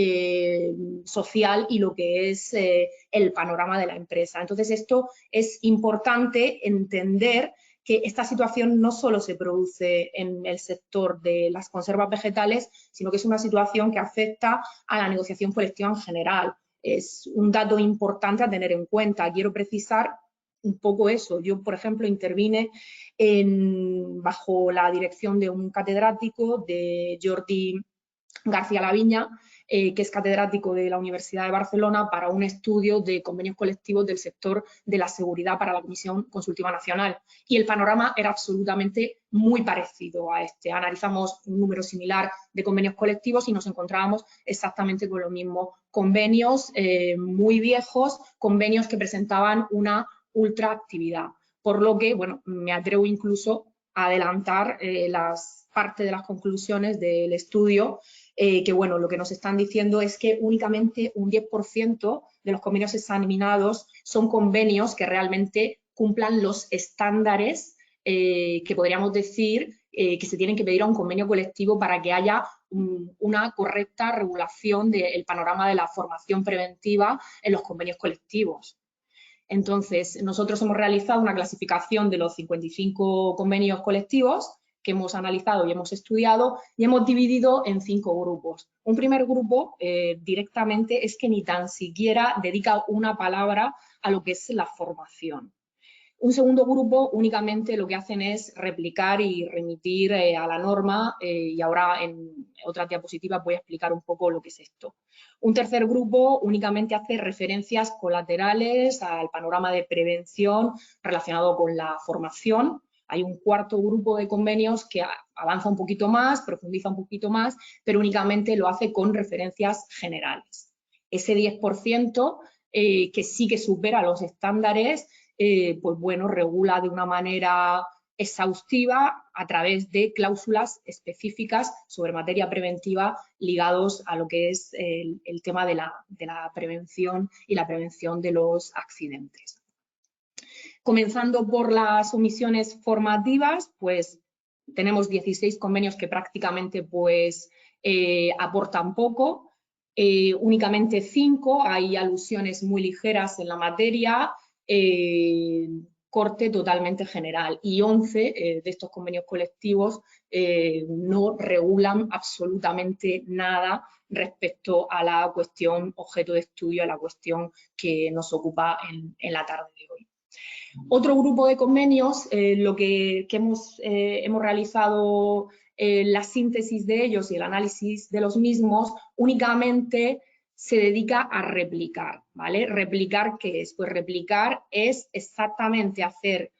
social y lo que es el panorama de la empresa. Entonces, esto es importante entender que esta situación no solo se produce en el sector de las conservas vegetales, sino que es una situación que afecta a la negociación colectiva en general. Es un dato importante a tener en cuenta. Quiero precisar un poco eso. Yo, por ejemplo, intervine bajo la dirección de un catedrático, de Jordi García Laviña, que es catedrático de la Universidad de Barcelona, para un estudio de convenios colectivos del sector de la seguridad para la Comisión Consultiva Nacional. Y el panorama era absolutamente muy parecido a este. Analizamos un número similar de convenios colectivos y nos encontrábamos exactamente con los mismos convenios muy viejos, convenios que presentaban una ultraactividad. Por lo que, bueno, me atrevo incluso a adelantar parte de las conclusiones del estudio, que bueno, lo que nos están diciendo es que únicamente un 10% de los convenios examinados son convenios que realmente cumplan los estándares que podríamos decir que se tienen que pedir a un convenio colectivo para que haya una correcta regulación del panorama de la formación preventiva en los convenios colectivos. Entonces, nosotros hemos realizado una clasificación de los 55 convenios colectivos que hemos analizado y hemos estudiado y hemos dividido en 5 grupos. Un primer grupo directamente es que ni tan siquiera dedica una palabra a lo que es la formación. Un segundo grupo únicamente lo que hacen es replicar y remitir a la norma y ahora en otras diapositivas voy a explicar un poco lo que es esto. Un tercer grupo únicamente hace referencias colaterales al panorama de prevención relacionado con la formación. Hay un cuarto grupo de convenios que avanza un poquito más, profundiza un poquito más, pero únicamente lo hace con referencias generales. Ese 10% que sí que supera los estándares, pues bueno, regula de una manera exhaustiva a través de cláusulas específicas sobre materia preventiva ligados a lo que es el tema de la prevención y la prevención de los accidentes. Comenzando por las omisiones formativas, pues tenemos 16 convenios que prácticamente pues aportan poco, únicamente 5 hay alusiones muy ligeras en la materia, corte totalmente general, y 11 de estos convenios colectivos no regulan absolutamente nada respecto a la cuestión objeto de estudio, a la cuestión que nos ocupa en la tarde de hoy. Otro grupo de convenios, lo que hemos realizado la síntesis de ellos y el análisis de los mismos, únicamente se dedica a replicar, ¿vale? ¿Replicar qué es? Pues replicar es exactamente hacer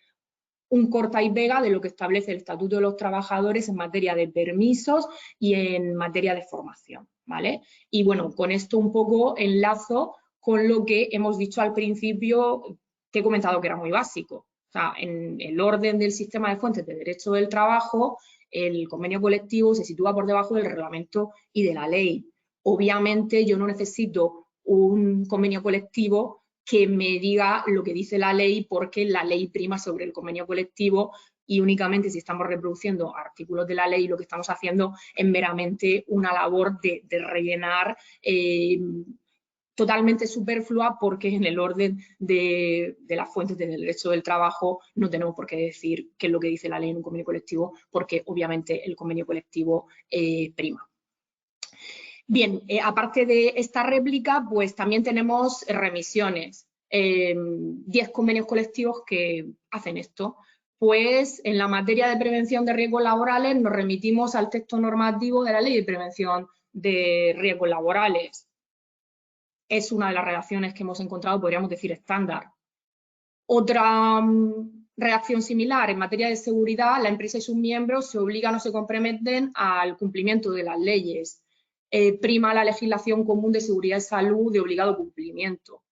un corta y pega de lo que establece el Estatuto de los Trabajadores en materia de permisos y en materia de formación, ¿vale? Y bueno, con esto un poco enlazo con lo que hemos dicho al principio, que he comentado que era muy básico. O sea, en el orden del sistema de fuentes de derecho del trabajo, el convenio colectivo se sitúa por debajo del reglamento y de la ley. Obviamente yo no necesito un convenio colectivo que me diga lo que dice la ley, porque la ley prima sobre el convenio colectivo, y únicamente si estamos reproduciendo artículos de la ley, lo que estamos haciendo es meramente una labor de rellenar totalmente superflua, porque en el orden de las fuentes del derecho del trabajo no tenemos por qué decir qué es lo que dice la ley en un convenio colectivo, porque obviamente el convenio colectivo prima. Bien, aparte de esta réplica, pues también tenemos remisiones. 10 convenios colectivos que hacen esto. Pues en la materia de prevención de riesgos laborales nos remitimos al texto normativo de la Ley de Prevención de Riesgos Laborales. Es una de las redacciones que hemos encontrado, podríamos decir, estándar. Otra redacción similar, en materia de seguridad, la empresa y sus miembros se obligan o se comprometen al cumplimiento de las leyes. Prima la legislación común de seguridad y salud de obligado cumplimiento.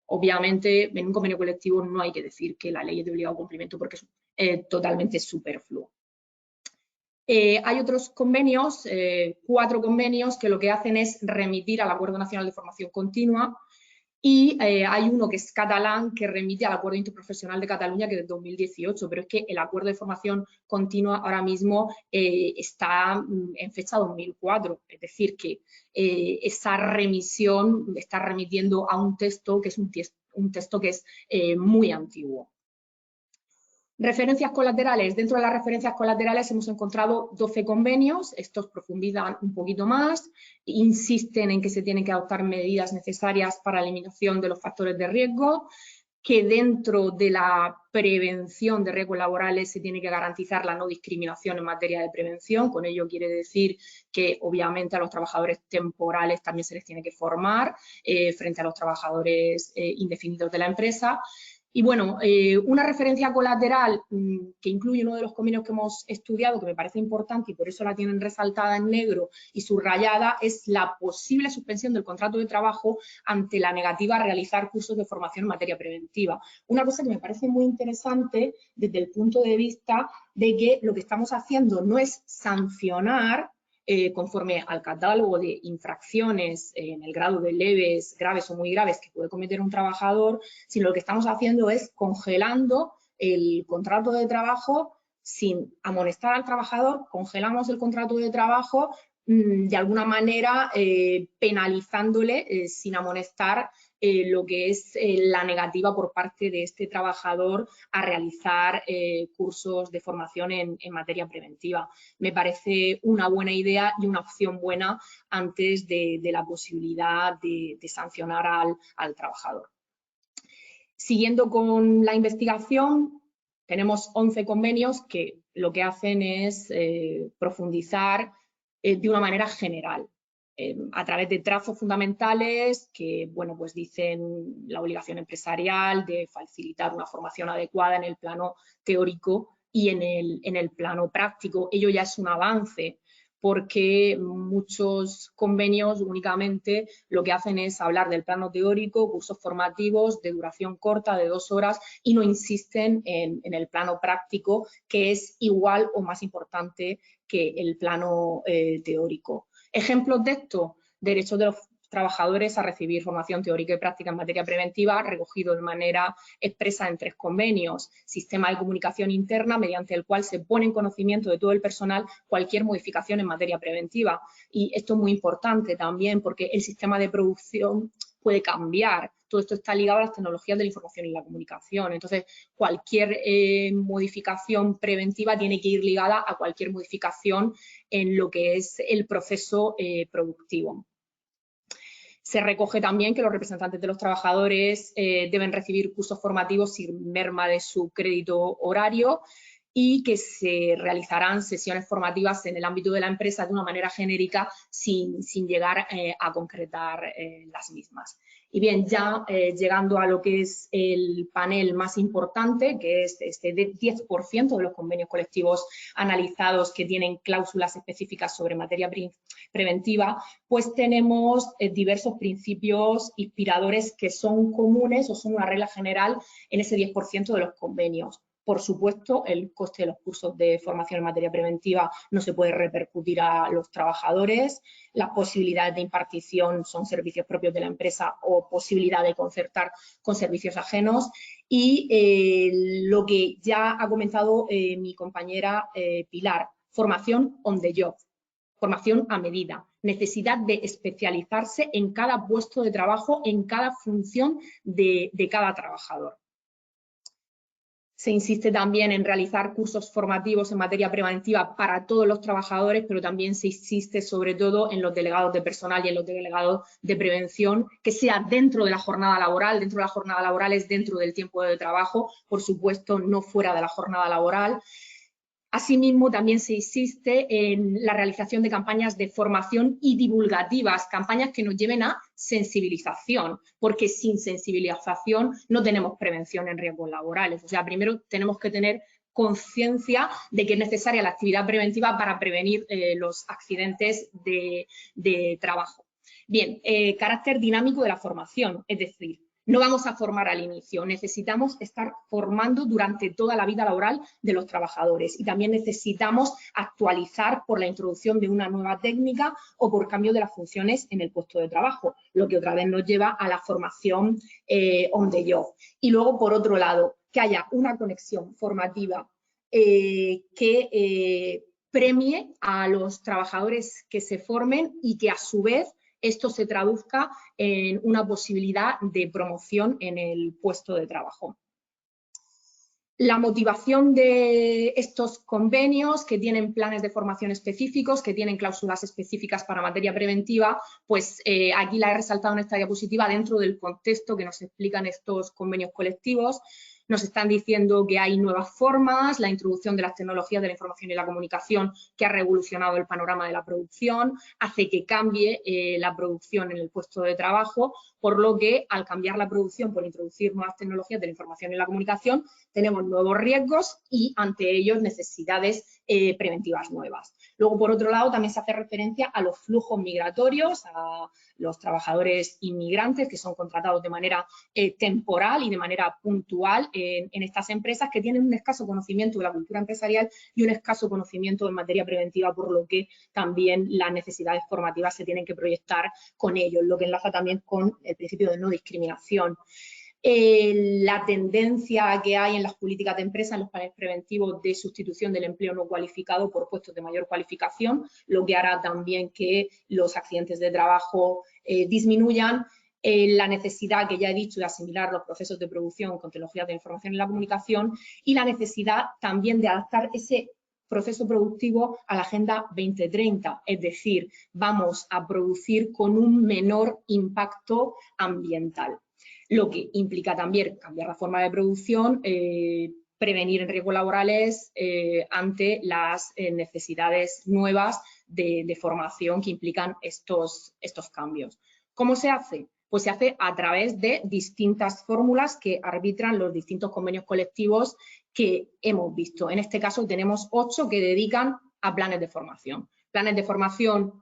Obviamente, en un convenio colectivo no hay que decir que la ley es de obligado cumplimiento, porque es totalmente superfluo. Hay otros convenios, 4 convenios, que lo que hacen es remitir al Acuerdo Nacional de Formación Continua, y hay uno que es catalán, que remite al Acuerdo Interprofesional de Cataluña, que es de 2018, pero es que el Acuerdo de Formación Continua ahora mismo está en fecha 2004, es decir, que esa remisión está remitiendo a un texto que es un texto que es muy antiguo. Referencias colaterales. Dentro de las referencias colaterales hemos encontrado 12 convenios. Estos profundizan un poquito más, insisten en que se tienen que adoptar medidas necesarias para la eliminación de los factores de riesgo, que dentro de la prevención de riesgos laborales se tiene que garantizar la no discriminación en materia de prevención. Con ello quiere decir que obviamente a los trabajadores temporales también se les tiene que formar frente a los trabajadores indefinidos de la empresa. Y bueno, una referencia colateral que incluye uno de los convenios que hemos estudiado, que me parece importante y por eso la tienen resaltada en negro y subrayada, es la posible suspensión del contrato de trabajo ante la negativa a realizar cursos de formación en materia preventiva. Una cosa que me parece muy interesante desde el punto de vista de que lo que estamos haciendo no es sancionar conforme al catálogo de infracciones en el grado de leves, graves o muy graves que puede cometer un trabajador, sino lo que estamos haciendo es congelando el contrato de trabajo sin amonestar al trabajador. Congelamos el contrato de trabajo de alguna manera penalizándole sin amonestar lo que es la negativa por parte de este trabajador a realizar cursos de formación en materia preventiva. Me parece una buena idea y una opción buena antes de la posibilidad de sancionar al trabajador. Siguiendo con la investigación, tenemos 11 convenios que lo que hacen es profundizar de una manera general, a través de trazos fundamentales que, bueno, pues dicen la obligación empresarial de facilitar una formación adecuada en el plano teórico y en el plano práctico. Ello ya es un avance, porque muchos convenios únicamente lo que hacen es hablar del plano teórico, cursos formativos de duración corta de 2 horas, y no insisten en el plano práctico, que es igual o más importante que el plano teórico. Ejemplos de esto: derechos de los trabajadores a recibir formación teórica y práctica en materia preventiva, recogido de manera expresa en 3 convenios. Sistema de comunicación interna, mediante el cual se pone en conocimiento de todo el personal cualquier modificación en materia preventiva. Y esto es muy importante también porque el sistema de producción puede cambiar. Todo esto está ligado a las tecnologías de la información y la comunicación. Entonces, cualquier modificación preventiva tiene que ir ligada a cualquier modificación en lo que es el proceso productivo. Se recoge también que los representantes de los trabajadores deben recibir cursos formativos sin merma de su crédito horario y que se realizarán sesiones formativas en el ámbito de la empresa de una manera genérica sin llegar a concretar las mismas. Y bien, ya llegando a lo que es el panel más importante, que es este 10% de los convenios colectivos analizados que tienen cláusulas específicas sobre materia preventiva, pues tenemos diversos principios inspiradores que son comunes o son una regla general en ese 10% de los convenios. Por supuesto, el coste de los cursos de formación en materia preventiva no se puede repercutir a los trabajadores. Las posibilidades de impartición son servicios propios de la empresa o posibilidad de concertar con servicios ajenos. Y lo que ya ha comentado mi compañera Pilar, formación on the job, formación a medida, necesidad de especializarse en cada puesto de trabajo, en cada función de cada trabajador. Se insiste también en realizar cursos formativos en materia preventiva para todos los trabajadores, pero también se insiste sobre todo en los delegados de personal y en los delegados de prevención, que sea dentro de la jornada laboral. Dentro de la jornada laboral es dentro del tiempo de trabajo, por supuesto no fuera de la jornada laboral. Asimismo, también se insiste en la realización de campañas de formación y divulgativas, campañas que nos lleven a sensibilización, porque sin sensibilización no tenemos prevención en riesgos laborales. O sea, primero tenemos que tener conciencia de que es necesaria la actividad preventiva para prevenir los accidentes de trabajo. Bien, carácter dinámico de la formación, es decir, no vamos a formar al inicio, necesitamos estar formando durante toda la vida laboral de los trabajadores y también necesitamos actualizar por la introducción de una nueva técnica o por cambio de las funciones en el puesto de trabajo, lo que otra vez nos lleva a la formación on the job. Y luego, por otro lado, que haya una conexión formativa que premie a los trabajadores que se formen y que a su vez esto se traduzca en una posibilidad de promoción en el puesto de trabajo. La motivación de estos convenios que tienen planes de formación específicos, que tienen cláusulas específicas para materia preventiva, pues aquí la he resaltado en esta diapositiva dentro del contexto que nos explican estos convenios colectivos. Nos están diciendo que hay nuevas formas, la introducción de las tecnologías de la información y la comunicación que ha revolucionado el panorama de la producción, hace que cambie la producción en el puesto de trabajo, por lo que al cambiar la producción por introducir nuevas tecnologías de la información y la comunicación, tenemos nuevos riesgos y ante ellos necesidades preventivas nuevas. Luego, por otro lado, también se hace referencia a los flujos migratorios, a los trabajadores inmigrantes que son contratados de manera temporal y de manera puntual en estas empresas que tienen un escaso conocimiento de la cultura empresarial y un escaso conocimiento en materia preventiva, por lo que también las necesidades formativas se tienen que proyectar con ellos, lo que enlaza también con el principio de no discriminación. La tendencia que hay en las políticas de empresa, en los planes preventivos de sustitución del empleo no cualificado por puestos de mayor cualificación, lo que hará también que los accidentes de trabajo disminuyan. La necesidad que ya he dicho de asimilar los procesos de producción con tecnologías de información y la comunicación y la necesidad también de adaptar ese proceso productivo a la Agenda 2030, es decir, vamos a producir con un menor impacto ambiental, lo que implica también cambiar la forma de producción, prevenir en riesgos laborales ante las necesidades nuevas de formación que implican estos cambios. ¿Cómo se hace? Pues se hace a través de distintas fórmulas que arbitran los distintos convenios colectivos que hemos visto. En este caso tenemos 8 que dedican a planes de formación. Planes de formación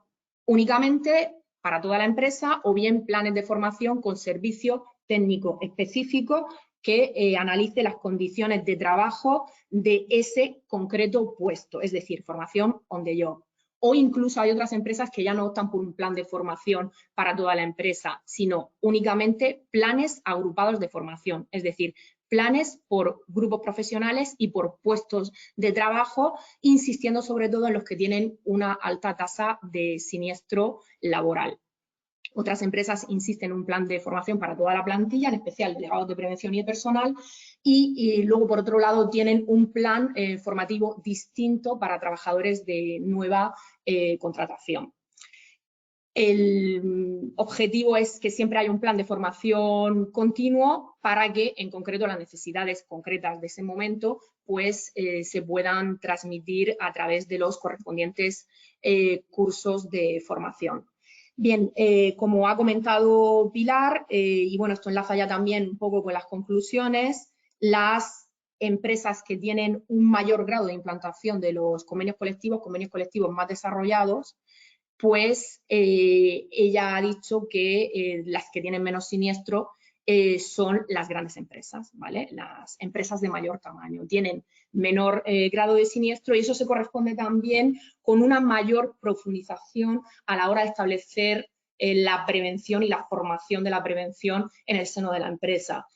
únicamente para toda la empresa o bien planes de formación con servicio técnico específico que analice las condiciones de trabajo de ese concreto puesto, es decir, formación on the job. o incluso hay otras empresas que ya no optan por un plan de formación para toda la empresa, sino únicamente planes agrupados de formación, es decir, planes por grupos profesionales y por puestos de trabajo, insistiendo sobre todo en los que tienen una alta tasa de siniestro laboral. Otras empresas insisten en un plan de formación para toda la plantilla, en especial delegados de prevención y de personal, y luego, por otro lado, tienen un plan formativo distinto para trabajadores de nueva contratación. El objetivo es que siempre haya un plan de formación continuo para que, en concreto, las necesidades concretas de ese momento pues, se puedan transmitir a través de los correspondientes cursos de formación. Bien, como ha comentado Pilar, y bueno, esto enlaza ya también un poco con las conclusiones, las empresas que tienen un mayor grado de implantación de los convenios colectivos más desarrollados, pues ella ha dicho que las que tienen menos siniestro son las grandes empresas, ¿vale? Las empresas de mayor tamaño tienen menor grado de siniestro y eso se corresponde también con una mayor profundización a la hora de establecer la prevención y la formación de la prevención en el seno de la empresa.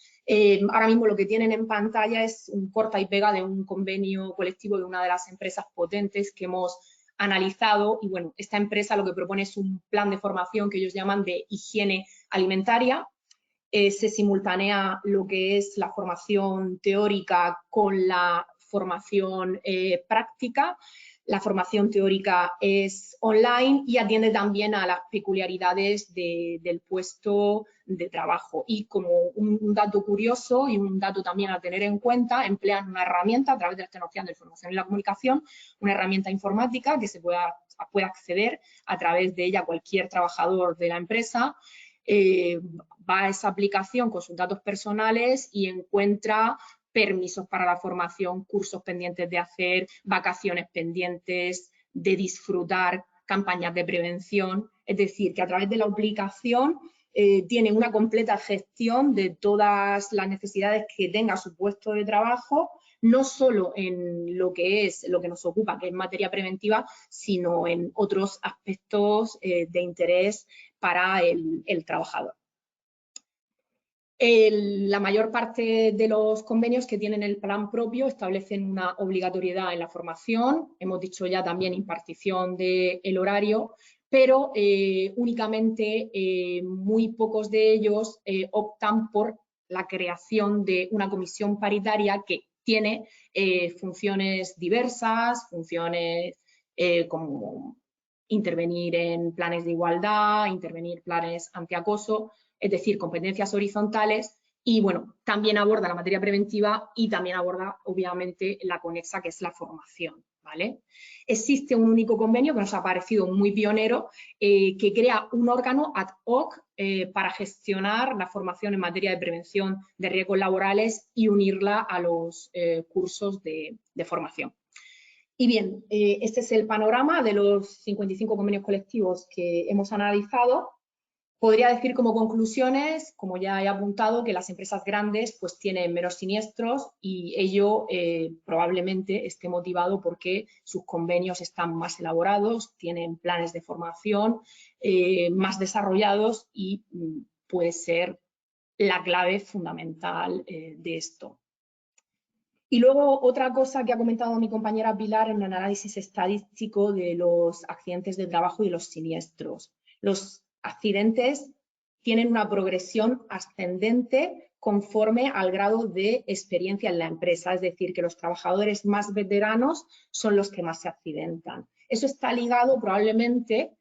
Ahora mismo lo que tienen en pantalla es un corta y pega de un convenio colectivo de una de las empresas potentes que hemos analizado y bueno, esta empresa lo que propone es un plan de formación que ellos llaman de higiene alimentaria. Se simultanea lo que es la formación teórica con la formación práctica. La formación teórica es online y atiende también a las peculiaridades del puesto de trabajo. Y como un dato curioso y un dato también a tener en cuenta, emplean una herramienta a través de las tecnologías de la información y la comunicación, una herramienta informática que se pueda acceder a través de ella cualquier trabajador de la empresa. Va a esa aplicación con sus datos personales y encuentra permisos para la formación, cursos pendientes de hacer, vacaciones pendientes de disfrutar, campañas de prevención. Es decir, que a través de la aplicación tiene una completa gestión de todas las necesidades que tenga su puesto de trabajo, no solo en lo que nos ocupa, que es materia preventiva, sino en otros aspectos de interés para el trabajador. La mayor parte de los convenios que tienen el plan propio establecen una obligatoriedad en la formación, hemos dicho ya también impartición del horario, pero únicamente muy pocos de ellos optan por la creación de una comisión paritaria que tiene funciones diversas, funciones como intervenir en planes de igualdad, intervenir en planes antiacoso, es decir, competencias horizontales y, bueno, también aborda la materia preventiva y también aborda, obviamente, la conexa, que es la formación, ¿vale? Existe un único convenio que nos ha parecido muy pionero, que crea un órgano ad hoc para gestionar la formación en materia de prevención de riesgos laborales y unirla a los cursos de formación. Y bien, este es el panorama de los 55 convenios colectivos que hemos analizado. Podría decir como conclusiones, como ya he apuntado, que las empresas grandes pues tienen menos siniestros y ello probablemente esté motivado porque sus convenios están más elaborados, tienen planes de formación más desarrollados y puede ser la clave fundamental de esto. Y luego otra cosa que ha comentado mi compañera Pilar en el análisis estadístico de los accidentes de trabajo y los siniestros. Los accidentes tienen una progresión ascendente conforme al grado de experiencia en la empresa, es decir, que los trabajadores más veteranos son los que más se accidentan. Eso está ligado probablemente,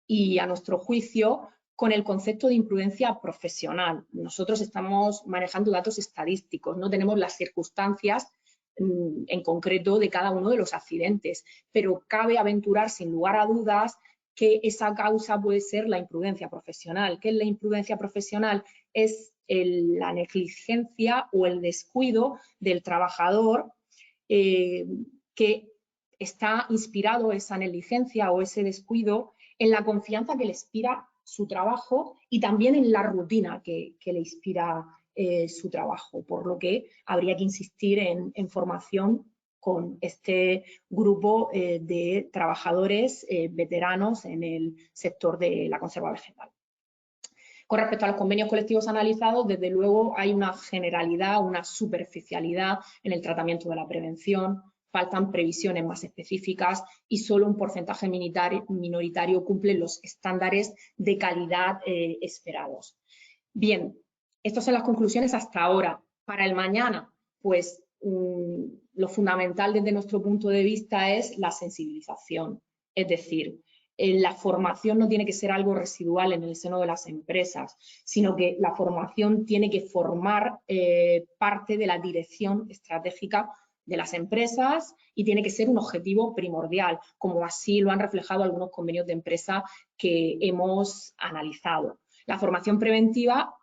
y a nuestro juicio, con el concepto de imprudencia profesional. Nosotros estamos manejando datos estadísticos, no tenemos las circunstancias en concreto de cada uno de los accidentes, pero cabe aventurar sin lugar a dudas que esa causa puede ser la imprudencia profesional. ¿Qué es la imprudencia profesional? Es la negligencia o el descuido del trabajador que está inspirado, esa negligencia o ese descuido, en la confianza que le inspira su trabajo y también en la rutina que le inspira su trabajo, por lo que habría que insistir en formación con este grupo de trabajadores veteranos en el sector de la conserva vegetal. Con respecto a los convenios colectivos analizados, desde luego hay una generalidad, una superficialidad en el tratamiento de la prevención, faltan previsiones más específicas y solo un porcentaje minoritario cumple los estándares de calidad esperados. Bien, estas son las conclusiones hasta ahora. Para el mañana, pues lo fundamental desde nuestro punto de vista es la sensibilización, es decir, la formación no tiene que ser algo residual en el seno de las empresas, sino que la formación tiene que formar parte de la dirección estratégica de las empresas y tiene que ser un objetivo primordial, como así lo han reflejado algunos convenios de empresa que hemos analizado. La formación preventiva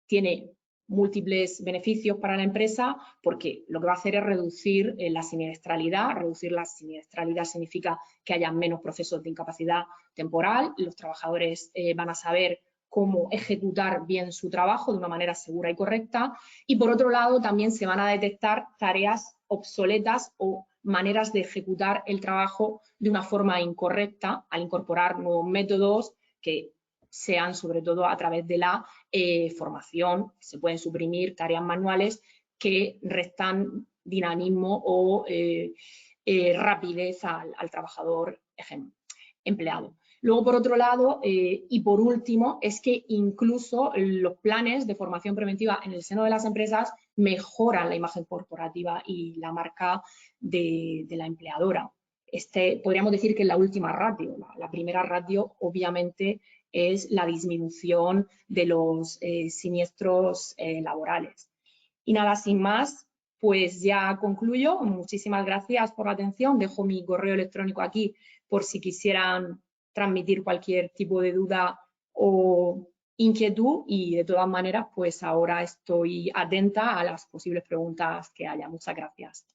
tiene múltiples beneficios para la empresa porque lo que va a hacer es reducir la siniestralidad. Reducir la siniestralidad significa que haya menos procesos de incapacidad temporal. Los trabajadores van a saber cómo ejecutar bien su trabajo de una manera segura y correcta. Y por otro lado, también se van a detectar tareas obsoletas o maneras de ejecutar el trabajo de una forma incorrecta al incorporar nuevos métodos que sean sobre todo a través de la formación. Se pueden suprimir tareas manuales que restan dinamismo o rapidez al trabajador empleado. Luego, por otro lado, y por último, es que incluso los planes de formación preventiva en el seno de las empresas mejoran la imagen corporativa y la marca de la empleadora. Podríamos decir que es la última ratio. La primera ratio, obviamente, es la disminución de los siniestros laborales. Y nada, sin más, pues ya concluyo. Muchísimas gracias por la atención. Dejo mi correo electrónico aquí por si quisieran transmitir cualquier tipo de duda o inquietud y de todas maneras, pues ahora estoy atenta a las posibles preguntas que haya. Muchas gracias.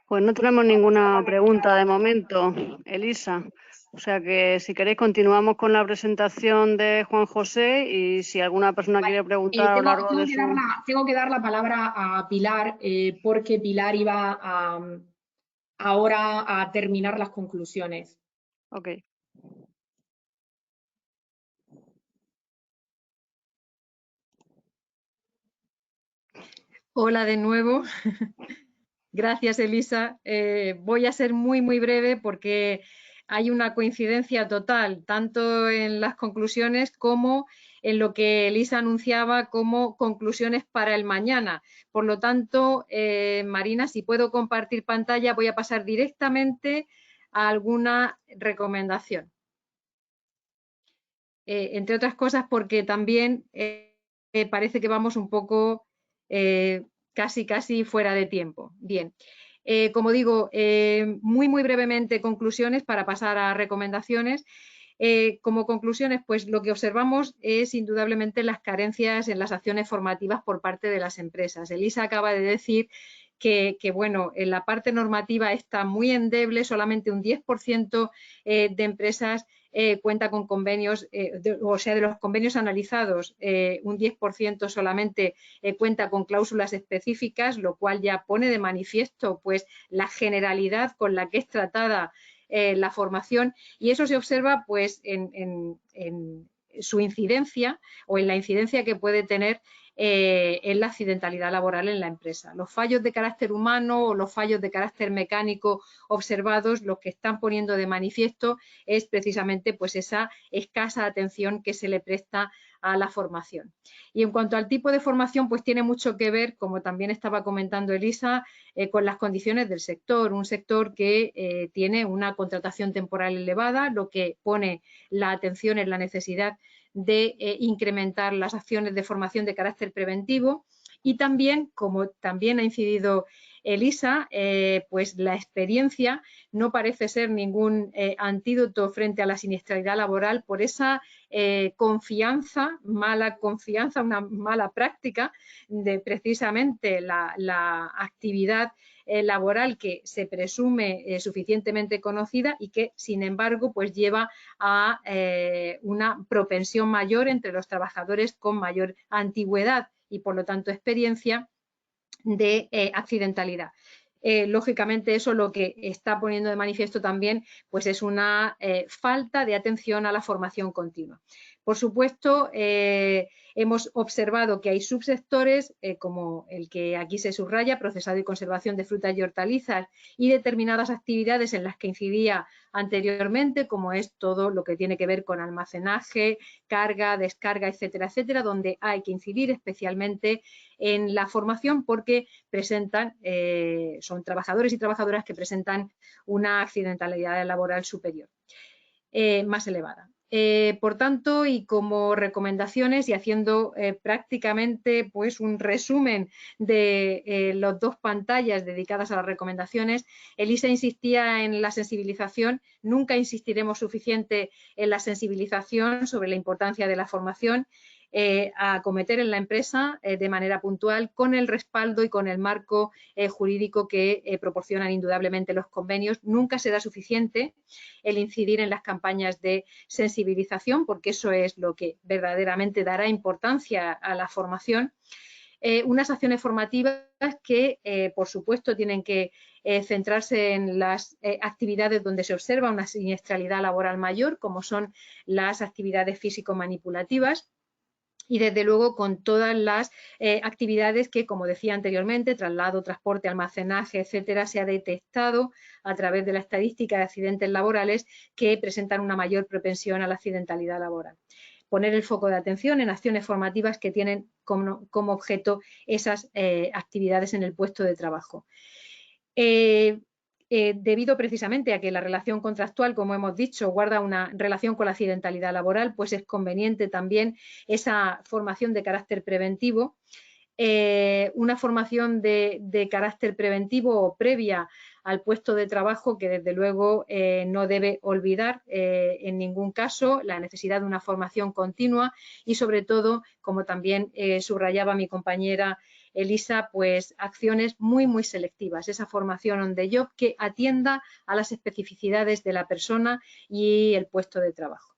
Pues no tenemos ninguna pregunta de momento, Elisa. O sea que si queréis continuamos con la presentación de Juan José y si alguna persona quiere preguntar a lo largo de su... Tengo que dar la palabra a Pilar porque Pilar iba ahora a terminar las conclusiones. Ok. Hola de nuevo. Gracias, Elisa. Voy a ser muy, muy breve porque hay una coincidencia total, tanto en las conclusiones como en lo que Elisa anunciaba como conclusiones para el mañana. Por lo tanto, Marina, si puedo compartir pantalla, voy a pasar directamente a alguna recomendación. Entre otras cosas, porque también parece que vamos un poco casi fuera de tiempo. Bien, como digo, muy brevemente conclusiones para pasar a recomendaciones. Como conclusiones, pues lo que observamos es indudablemente las carencias en las acciones formativas por parte de las empresas. Elisa acaba de decir que bueno, en la parte normativa está muy endeble, solamente un 10% de empresas cuenta con convenios, o sea, de los convenios analizados, un 10% solamente cuenta con cláusulas específicas, lo cual ya pone de manifiesto pues la generalidad con la que es tratada la formación, y eso se observa pues en su incidencia o en la incidencia que puede tener en la accidentalidad laboral en la empresa. Los fallos de carácter humano o los fallos de carácter mecánico observados, lo que están poniendo de manifiesto es precisamente pues esa escasa atención que se le presta a la formación. Y en cuanto al tipo de formación, pues tiene mucho que ver, como también estaba comentando Elisa, con las condiciones del sector, un sector que tiene una contratación temporal elevada, lo que pone la atención en la necesidad de incrementar las acciones de formación de carácter preventivo y también, como también ha incidido Elisa, pues la experiencia no parece ser ningún antídoto frente a la siniestralidad laboral por esa mala confianza, una mala práctica de precisamente la actividad laboral que se presume suficientemente conocida y que, sin embargo, pues lleva a una propensión mayor entre los trabajadores con mayor antigüedad y, por lo tanto, experiencia de accidentalidad. Lógicamente, eso lo que está poniendo de manifiesto también pues es una falta de atención a la formación continua. Por supuesto, hemos observado que hay subsectores como el que aquí se subraya, procesado y conservación de frutas y hortalizas, y determinadas actividades en las que incidía anteriormente, como es todo lo que tiene que ver con almacenaje, carga, descarga, etcétera, etcétera, donde hay que incidir especialmente en la formación porque presentan, son trabajadores y trabajadoras que presentan una accidentalidad laboral superior, más elevada. Por tanto, y como recomendaciones y haciendo prácticamente pues un resumen de las dos pantallas dedicadas a las recomendaciones, Elisa insistía en la sensibilización. Nunca insistiremos suficiente en la sensibilización sobre la importancia de la formación a acometer en la empresa de manera puntual con el respaldo y con el marco jurídico que proporcionan indudablemente los convenios. Nunca será suficiente el incidir en las campañas de sensibilización, porque eso es lo que verdaderamente dará importancia a la formación. Unas acciones formativas que, por supuesto, tienen que centrarse en las actividades donde se observa una siniestralidad laboral mayor, como son las actividades físico-manipulativas, y desde luego con todas las actividades que, como decía anteriormente, traslado, transporte, almacenaje, etcétera, se ha detectado a través de la estadística de accidentes laborales que presentan una mayor propensión a la accidentalidad laboral. Poner el foco de atención en acciones formativas que tienen como objeto esas actividades en el puesto de trabajo. Debido precisamente a que la relación contractual, como hemos dicho, guarda una relación con la accidentalidad laboral, pues es conveniente también esa formación de carácter preventivo. Una formación de carácter preventivo o previa al puesto de trabajo que desde luego no debe olvidar en ningún caso la necesidad de una formación continua y sobre todo, como también subrayaba mi compañera Elisa, pues acciones muy selectivas, esa formación on the job que atienda a las especificidades de la persona y el puesto de trabajo.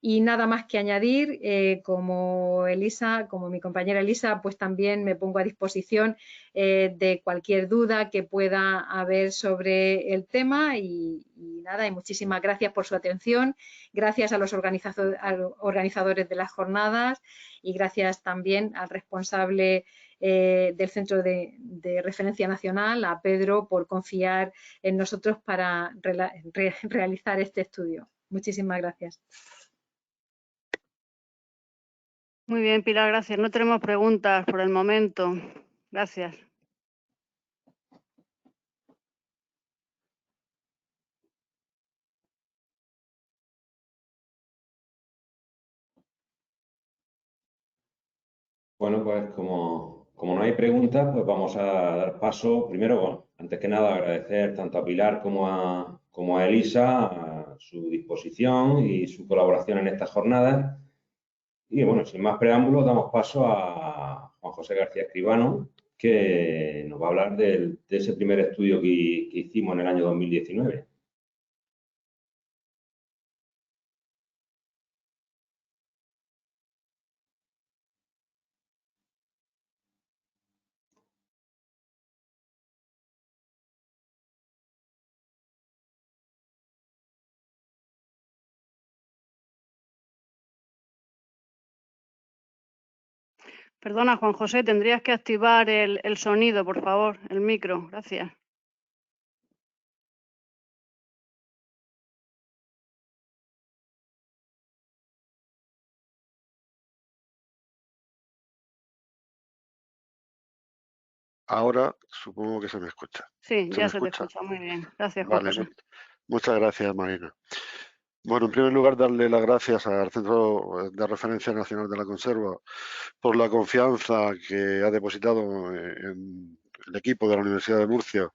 Y nada más que añadir, como Elisa, como mi compañera Elisa, pues también me pongo a disposición de cualquier duda que pueda haber sobre el tema y nada, y muchísimas gracias por su atención, gracias a los organizadores de las jornadas y gracias también al responsable del Centro de Referencia Nacional, a Pedro, por confiar en nosotros para realizar este estudio. Muchísimas gracias. Muy bien, Pilar, gracias. No tenemos preguntas por el momento. Gracias. Bueno, pues como no hay preguntas, pues vamos a dar paso. Primero, bueno, antes que nada, agradecer tanto a Pilar como a Elisa a su disposición y su colaboración en estas jornadas. Y bueno, sin más preámbulos, damos paso a Juan José García Escribano, que nos va a hablar de ese primer estudio que hicimos en el año 2019. Perdona, Juan José, tendrías que activar el sonido, por favor, el micro. Gracias. Ahora supongo que se me escucha. Sí, ya se te escucha. Muy bien. Gracias, Juan José. Muchas gracias, Marina. Bueno, en primer lugar, darle las gracias al Centro de Referencia Nacional de la Conserva por la confianza que ha depositado en el equipo de la Universidad de Murcia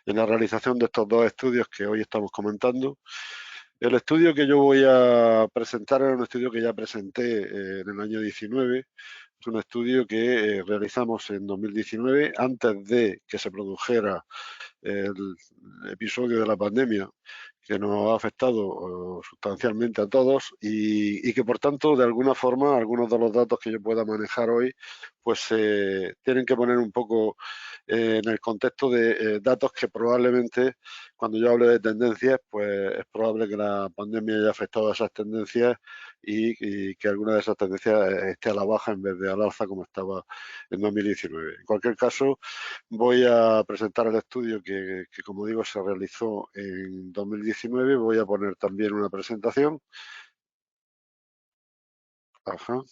en la realización de estos dos estudios que hoy estamos comentando. El estudio que yo voy a presentar era un estudio que ya presenté en el año 19, Es un estudio que realizamos en 2019, antes de que se produjera el episodio de la pandemia, que nos ha afectado sustancialmente a todos y que, por tanto, de alguna forma, algunos de los datos que yo pueda manejar hoy, pues tienen que poner un poco en el contexto de datos que probablemente, cuando yo hable de tendencias, pues es probable que la pandemia haya afectado a esas tendencias y que alguna de esas tendencias esté a la baja en vez de al alza como estaba en 2019. En cualquier caso, voy a presentar el estudio que, como digo, se realizó en 2019. Voy a poner también una presentación. Ajá.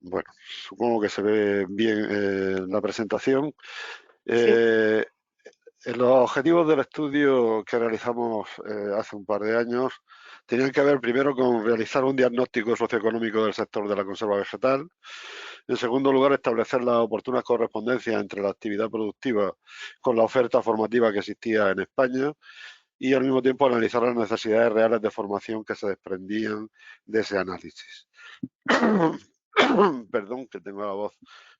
Bueno, supongo que se ve bien la presentación. Los objetivos del estudio que realizamos hace un par de años tenían que ver primero con realizar un diagnóstico socioeconómico del sector de la conserva vegetal. En segundo lugar, establecer las oportunas correspondencias entre la actividad productiva con la oferta formativa que existía en España y al mismo tiempo analizar las necesidades reales de formación que se desprendían de ese análisis. Perdón, que tengo la voz,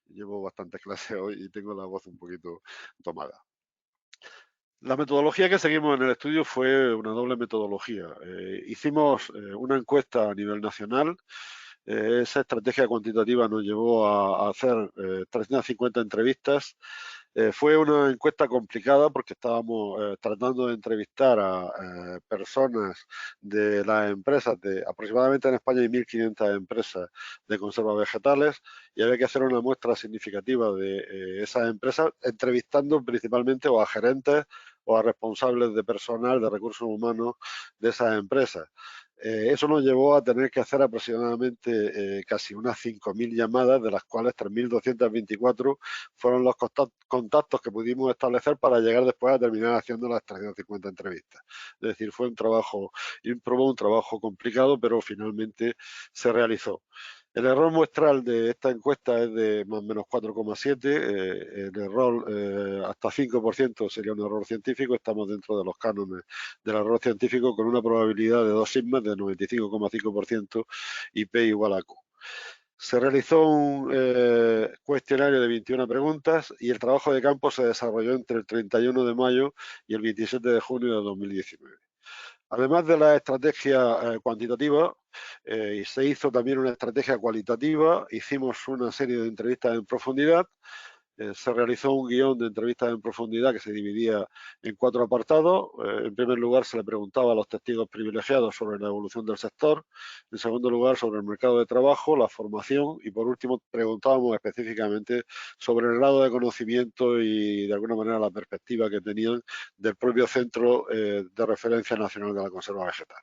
llevo bastantes clases hoy y tengo la voz un poquito tomada. La metodología que seguimos en el estudio fue una doble metodología. Hicimos una encuesta a nivel nacional. Esa estrategia cuantitativa nos llevó a hacer 350 entrevistas. Fue una encuesta complicada porque estábamos tratando de entrevistar a personas de las empresas, de aproximadamente en España hay 1.500 empresas de conservas vegetales y había que hacer una muestra significativa de esas empresas, entrevistando principalmente o a gerentes o a responsables de personal, de recursos humanos de esas empresas. Eso nos llevó a tener que hacer aproximadamente casi unas 5.000 llamadas, de las cuales 3.224 fueron los contactos que pudimos establecer para llegar después a terminar haciendo las 350 entrevistas. Es decir, fue un trabajo ímprobo, un trabajo complicado, pero finalmente se realizó. El error muestral de esta encuesta es de más o menos 4,7. El error hasta 5% sería un error científico. Estamos dentro de los cánones del error científico con una probabilidad de 2 sigmas de 95,5% y P igual a Q. Se realizó un cuestionario de 21 preguntas y el trabajo de campo se desarrolló entre el 31 de mayo y el 27 de junio de 2019. Además de la estrategia cuantitativa, se hizo también una estrategia cualitativa. Hicimos una serie de entrevistas en profundidad. Se realizó un guión de entrevistas en profundidad que se dividía en 4 apartados. En primer lugar, se le preguntaba a los testigos privilegiados sobre la evolución del sector. En segundo lugar, sobre el mercado de trabajo, la formación. Y por último, preguntábamos específicamente sobre el grado de conocimiento y, de alguna manera, la perspectiva que tenían del propio Centro de Referencia Nacional de la Conserva Vegetal.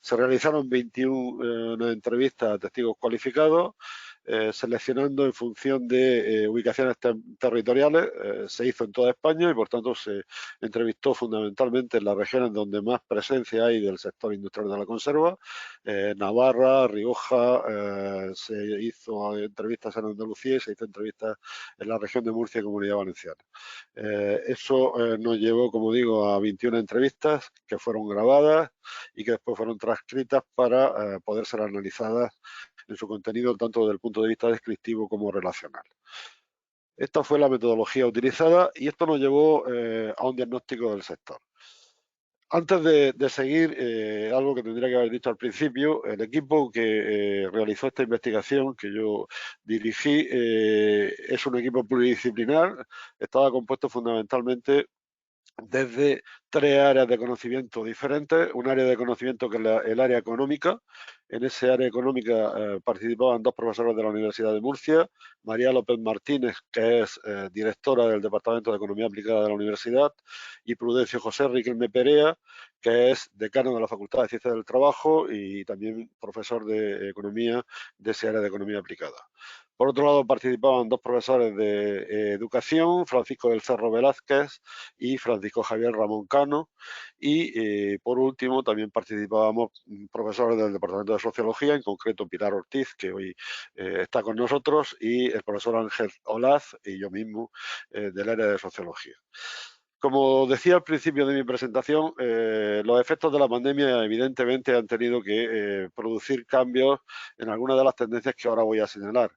Se realizaron 21 entrevistas a testigos cualificados, seleccionando en función de ubicaciones territoriales. Se hizo en toda España y, por tanto, se entrevistó fundamentalmente en las regiones donde más presencia hay del sector industrial de la conserva. Navarra, Rioja, se hizo entrevistas en Andalucía y se hizo entrevistas en la región de Murcia y Comunidad Valenciana. Eso nos llevó, como digo, a 21 entrevistas que fueron grabadas y que después fueron transcritas para poder ser analizadas en su contenido tanto desde el punto de vista descriptivo como relacional. Esta fue la metodología utilizada y esto nos llevó a un diagnóstico del sector. Antes de seguir, algo que tendría que haber dicho al principio, el equipo que realizó esta investigación que yo dirigí es un equipo pluridisciplinar. Estaba compuesto fundamentalmente desde 3 áreas de conocimiento diferentes. Un área de conocimiento que es el área económica. En ese área económica participaban 2 profesores de la Universidad de Murcia, María López Martínez, que es directora del Departamento de Economía Aplicada de la Universidad, y Prudencio José Riquelme Perea, que es decano de la Facultad de Ciencias del Trabajo y también profesor de Economía de ese área de Economía Aplicada. Por otro lado, participaban 2 profesores de Educación, Francisco del Cerro Velázquez y Francisco Javier Ramón Cano. Y, por último, también participábamos profesores del Departamento de Sociología, en concreto Pilar Ortiz, que hoy está con nosotros, y el profesor Ángel Olaz y yo mismo del área de Sociología. Como decía al principio de mi presentación, los efectos de la pandemia evidentemente han tenido que producir cambios en algunas de las tendencias que ahora voy a señalar.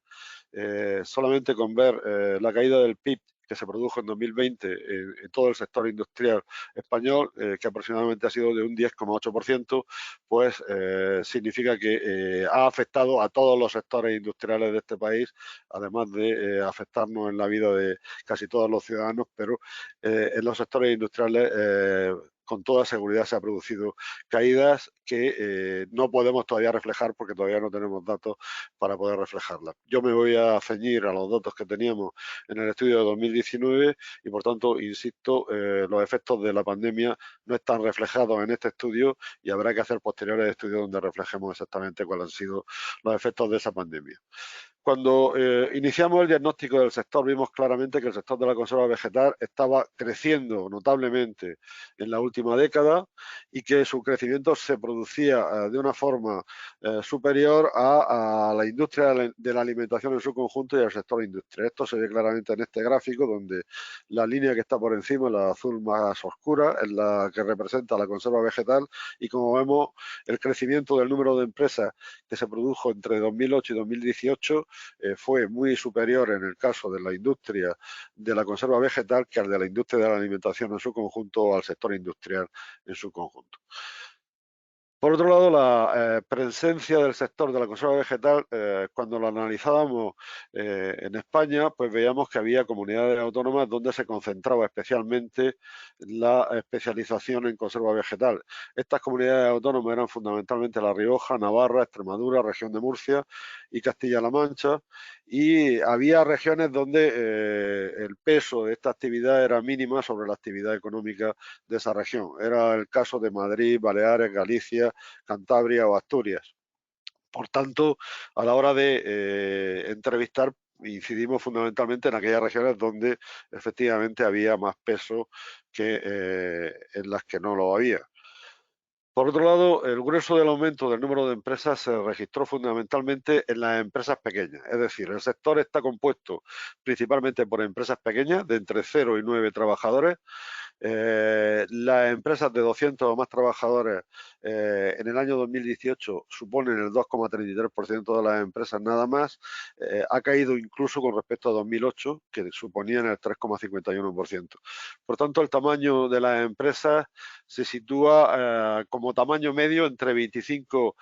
Solamente con ver la caída del PIB que se produjo en 2020 en todo el sector industrial español, que aproximadamente ha sido de un 10,8%, pues significa que ha afectado a todos los sectores industriales de este país, además de afectarnos en la vida de casi todos los ciudadanos, pero en los sectores industriales con toda seguridad se han producido caídas que no podemos todavía reflejar porque todavía no tenemos datos para poder reflejarlas. Yo me voy a ceñir a los datos que teníamos en el estudio de 2019 y, por tanto, insisto, los efectos de la pandemia no están reflejados en este estudio y habrá que hacer posteriores estudios donde reflejemos exactamente cuáles han sido los efectos de esa pandemia. Cuando iniciamos el diagnóstico del sector, vimos claramente que el sector de la conserva vegetal estaba creciendo notablemente en la última década y que su crecimiento se producía de una forma superior a la industria de la alimentación en su conjunto y al sector industrial. Esto se ve claramente en este gráfico, donde la línea que está por encima, la azul más oscura, es la que representa la conserva vegetal, y como vemos, el crecimiento del número de empresas que se produjo entre 2008 y 2018 fue muy superior en el caso de la industria de la conserva vegetal que al de la industria de la alimentación en su conjunto o al sector industrial en su conjunto. Por otro lado, la presencia del sector de la conserva vegetal, cuando lo analizábamos en España, pues veíamos que había comunidades autónomas donde se concentraba especialmente la especialización en conserva vegetal. Estas comunidades autónomas eran fundamentalmente La Rioja, Navarra, Extremadura, región de Murcia y Castilla-La Mancha, y había regiones donde el peso de esta actividad era mínima sobre la actividad económica de esa región. Era el caso de Madrid, Baleares, Galicia, Cantabria o Asturias. Por tanto, a la hora de entrevistar, incidimos fundamentalmente en aquellas regiones donde efectivamente había más peso que en las que no lo había. Por otro lado, el grueso del aumento del número de empresas se registró fundamentalmente en las empresas pequeñas. Es decir, el sector está compuesto principalmente por empresas pequeñas de entre 0 y 9 trabajadores. Las empresas de 200 o más trabajadores en el año 2018 suponen el 2,33% de las empresas nada más. Ha caído incluso con respecto a 2008, que suponían el 3,51%. Por tanto, el tamaño de las empresas se sitúa como tamaño medio entre 25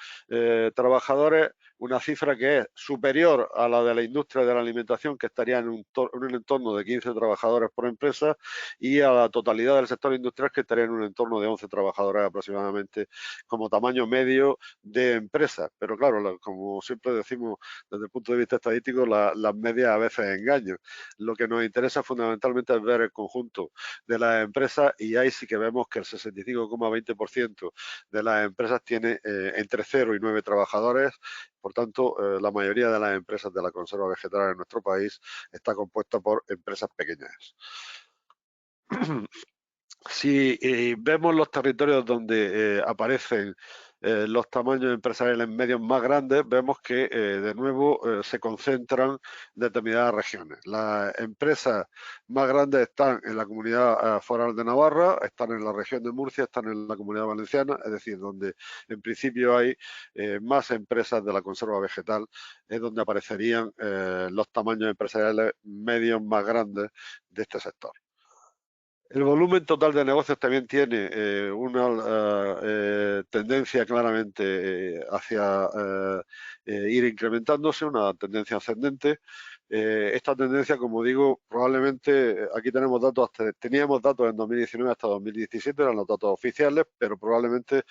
trabajadores, una cifra que es superior a la de la industria de la alimentación, que estaría en un entorno de 15 trabajadores por empresa, y a la totalidad del sector industrial, que estaría en un entorno de 11 trabajadores aproximadamente como tamaño medio de empresa. Pero claro, como siempre decimos desde el punto de vista estadístico, las medias a veces engañan. Lo que nos interesa fundamentalmente es ver el conjunto de las empresas, y ahí sí que vemos que el 65,20% de las empresas tiene entre 0 y 9 trabajadores. Por tanto, la mayoría de las empresas de la conserva vegetal en nuestro país está compuesta por empresas pequeñas. Si vemos los territorios donde aparecen los tamaños empresariales medios más grandes, vemos que de nuevo se concentran determinadas regiones. Las empresas más grandes están en la Comunidad Foral de Navarra, están en la región de Murcia, están en la Comunidad Valenciana, es decir, donde en principio hay más empresas de la conserva vegetal, es donde aparecerían los tamaños empresariales medios más grandes de este sector. El volumen total de negocios también tiene una tendencia claramente hacia ir incrementándose, una tendencia ascendente. Esta tendencia, como digo, probablemente aquí tenemos datos, teníamos datos en 2019 hasta 2017, eran los datos oficiales, pero probablemente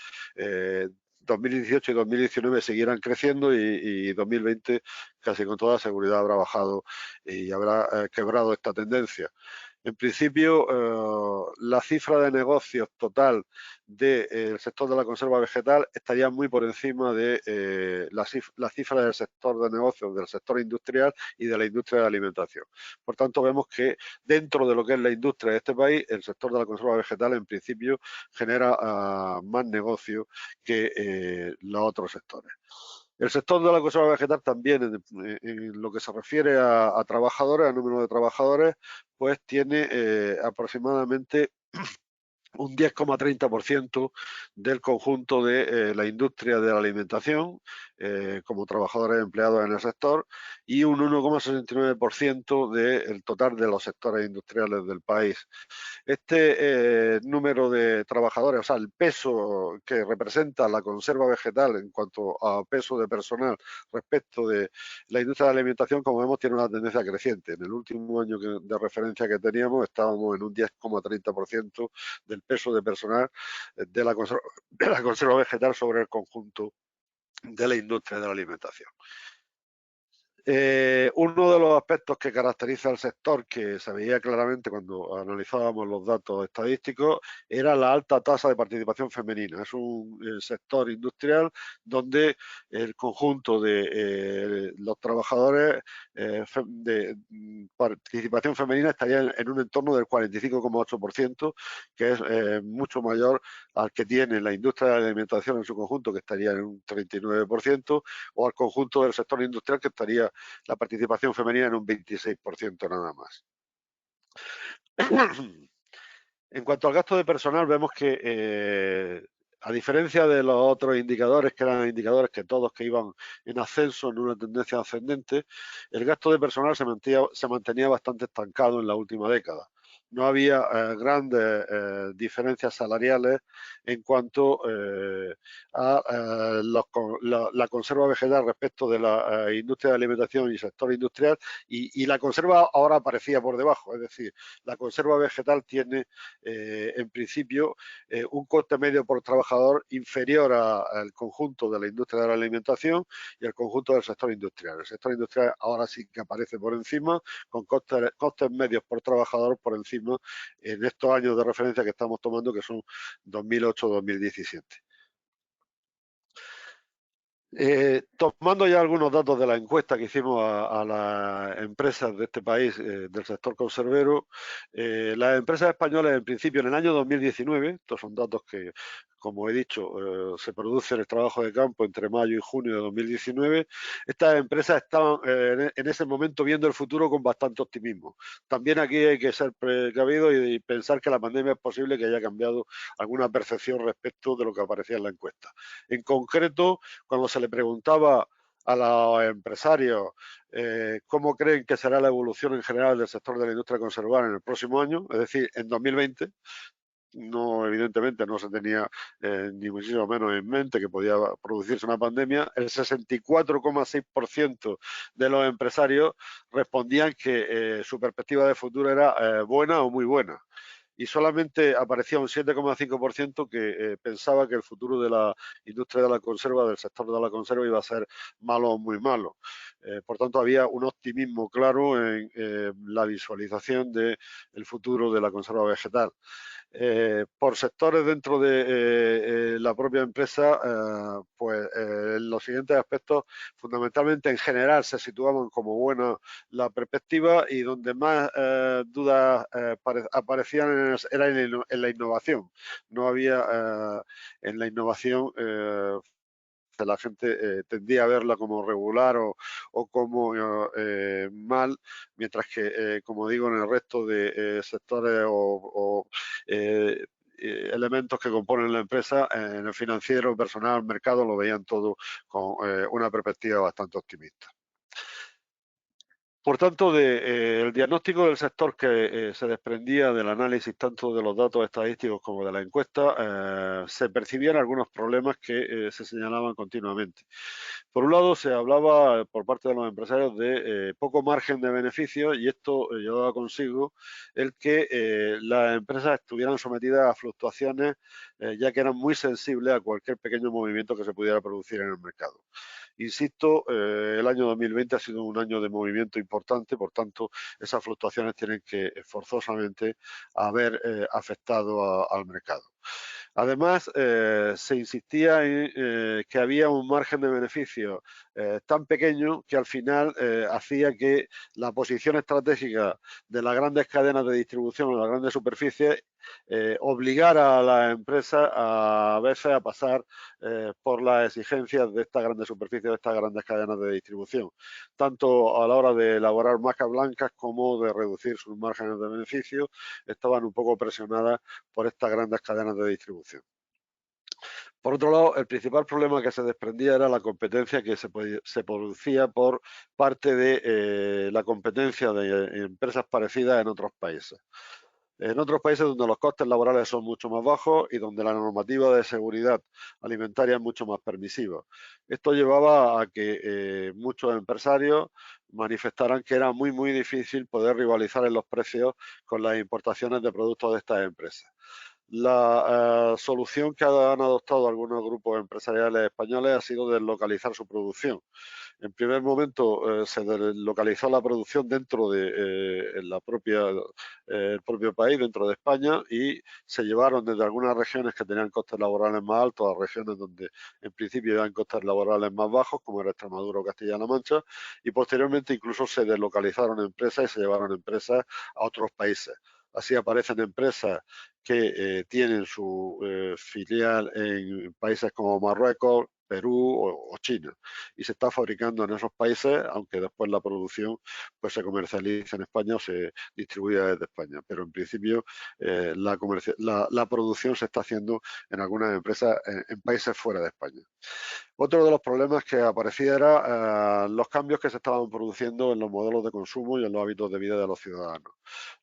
2018 y 2019 seguirán creciendo, y 2020 casi con toda seguridad habrá bajado y habrá quebrado esta tendencia. En principio, la cifra de negocios total del sector de la conserva vegetal estaría muy por encima de la cifra del sector de negocios del sector industrial y de la industria de la alimentación. Por tanto, vemos que dentro de lo que es la industria de este país, el sector de la conserva vegetal en principio genera más negocio que los otros sectores. El sector de la conserva vegetal también, en lo que se refiere a trabajadores, a número de trabajadores, pues tiene aproximadamente un 10,30% del conjunto de la industria de la alimentación, como trabajadores empleados en el sector, y un 1,69% del total de los sectores industriales del país. Este número de trabajadores, o sea, el peso que representa la conserva vegetal en cuanto a peso de personal respecto de la industria de la alimentación, como vemos, tiene una tendencia creciente. En el último año de referencia que teníamos estábamos en un 10,30% del peso de personal de la conserva vegetal sobre el conjunto de la industria de la alimentación. Uno de los aspectos que caracteriza al sector, que se veía claramente cuando analizábamos los datos estadísticos, era la alta tasa de participación femenina. Es un sector industrial donde el conjunto de los trabajadores de participación femenina estaría en un entorno del 45,8%, que es mucho mayor al que tiene la industria de la alimentación en su conjunto, que estaría en un 39%, o al conjunto del sector industrial, que estaría la participación femenina en un 26% nada más. En cuanto al gasto de personal, vemos que, a diferencia de los otros indicadores, que eran indicadores que todos que iban en ascenso, en una tendencia ascendente, el gasto de personal se mantenía bastante estancado en la última década. No había grandes diferencias salariales en cuanto a la conserva vegetal respecto de la industria de alimentación y sector industrial, y la conserva ahora aparecía por debajo. Es decir, la conserva vegetal tiene en principio un coste medio por trabajador inferior al conjunto de la industria de la alimentación y al conjunto del sector industrial. El sector industrial ahora sí que aparece por encima, con costes medios por trabajador por encima en estos años de referencia que estamos tomando, que son 2008-2017. Tomando ya algunos datos de la encuesta que hicimos a las empresas de este país, del sector conservero, las empresas españolas en principio en el año 2019, estos son datos que, como he dicho, se produce en el trabajo de campo entre mayo y junio de 2019, estas empresas estaban en ese momento viendo el futuro con bastante optimismo. También aquí hay que ser precavido y pensar que la pandemia es posible que haya cambiado alguna percepción respecto de lo que aparecía en la encuesta. En concreto, cuando se le preguntaba a los empresarios cómo creen que será la evolución en general del sector de la industria conservada en el próximo año, es decir, en 2020, no, evidentemente no se tenía ni muchísimo menos en mente que podía producirse una pandemia. El 64,6% de los empresarios respondían que su perspectiva de futuro era buena o muy buena. Y solamente aparecía un 7,5% que pensaba que el futuro de la industria de la conserva, del sector de la conserva, iba a ser malo o muy malo. Por tanto, había un optimismo claro en la visualización del futuro de la conserva vegetal. Por sectores dentro de la propia empresa, pues los siguientes aspectos fundamentalmente en general se situaban como buena la perspectiva, y donde más dudas aparecían era en la innovación. No había en la innovación la gente tendía a verla como regular o como mal, mientras que, como digo, en el resto de sectores o elementos que componen la empresa, en el financiero, personal, mercado, lo veían todo con una perspectiva bastante optimista. Por tanto, el diagnóstico del sector que se desprendía del análisis tanto de los datos estadísticos como de la encuesta, se percibían algunos problemas que se señalaban continuamente. Por un lado, se hablaba por parte de los empresarios de poco margen de beneficio, y esto llevaba consigo el que las empresas estuvieran sometidas a fluctuaciones, ya que eran muy sensibles a cualquier pequeño movimiento que se pudiera producir en el mercado. Insisto, el año 2020 ha sido un año de movimiento importante, por tanto, esas fluctuaciones tienen que forzosamente haber afectado al mercado. Además, se insistía en que había un margen de beneficio tan pequeño que al final hacía que la posición estratégica de las grandes cadenas de distribución o las grandes superficies obligar a las empresas a veces a pasar por las exigencias de estas grandes superficies, de estas grandes cadenas de distribución, tanto a la hora de elaborar marcas blancas como de reducir sus márgenes de beneficio, estaban un poco presionadas por estas grandes cadenas de distribución. Por otro lado, el principal problema que se desprendía era la competencia que se producía por parte de la competencia de empresas parecidas en otros países. En otros países donde los costes laborales son mucho más bajos y donde la normativa de seguridad alimentaria es mucho más permisiva. Esto llevaba a que muchos empresarios manifestaran que era muy difícil poder rivalizar en los precios con las importaciones de productos de estas empresas. La solución que han adoptado algunos grupos empresariales españoles ha sido deslocalizar su producción. En primer momento se deslocalizó la producción dentro de el propio país, dentro de España, y se llevaron desde algunas regiones que tenían costes laborales más altos a regiones donde en principio eran costes laborales más bajos, como era Extremadura o Castilla-La Mancha, y posteriormente incluso se deslocalizaron empresas y se llevaron empresas a otros países. Así aparecen empresas que tienen su filial en países como Marruecos, Perú o China, y se está fabricando en esos países, aunque después la producción pues se comercializa en España o se distribuye desde España, pero en principio la producción se está haciendo en algunas empresas en países fuera de España. Otro de los problemas que aparecía era los cambios que se estaban produciendo en los modelos de consumo y en los hábitos de vida de los ciudadanos.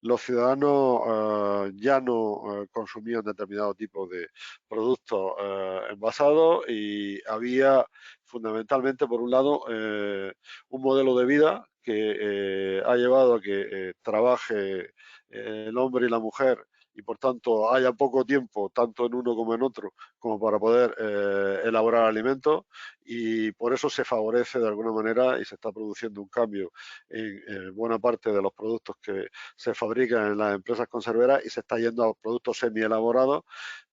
Los ciudadanos ya no consumían determinado tipo de productos envasados y había fundamentalmente, por un lado, un modelo de vida que ha llevado a que trabaje el hombre y la mujer y por tanto haya poco tiempo, tanto en uno como en otro, como para poder elaborar alimentos, y por eso se favorece de alguna manera y se está produciendo un cambio en buena parte de los productos que se fabrican en las empresas conserveras y se está yendo a productos semi-elaborados,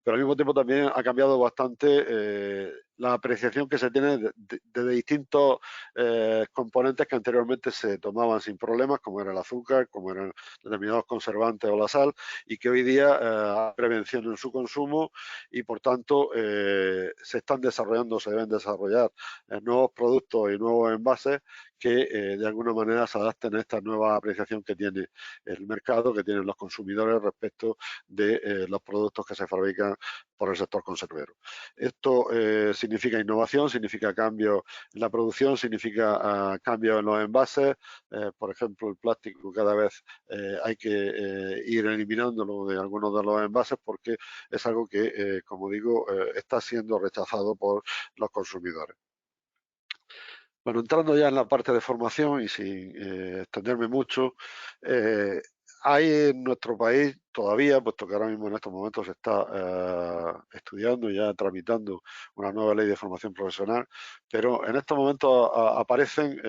pero al mismo tiempo también ha cambiado bastante la apreciación que se tiene de distintos componentes que anteriormente se tomaban sin problemas, como era el azúcar, como eran determinados conservantes o la sal, y que hoy día hay prevención en su consumo y por tanto se están desarrollando, se deben desarrollar nuevos productos y nuevos envases que de alguna manera se adapten a esta nueva apreciación que tiene el mercado, que tienen los consumidores respecto de los productos que se fabrican por el sector conservero. Esto significa innovación, significa cambio en la producción, significa cambio en los envases. Por ejemplo, el plástico cada vez hay que ir eliminándolo de algunos de los envases porque es algo que, como digo, está siendo rechazado por los consumidores. Bueno, entrando ya en la parte de formación y sin extenderme mucho, hay en nuestro país todavía, puesto que ahora mismo en estos momentos se está estudiando y ya tramitando una nueva ley de formación profesional, pero en estos momentos aparecen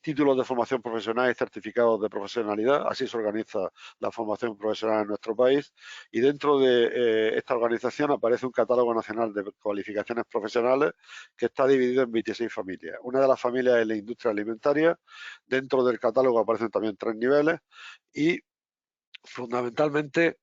títulos de formación profesional y certificados de profesionalidad. Así se organiza la formación profesional en nuestro país, y dentro de esta organización aparece un catálogo nacional de cualificaciones profesionales que está dividido en 26 familias. Una de las familias es la industria alimentaria. Dentro del catálogo aparecen también 3 niveles y fundamentalmente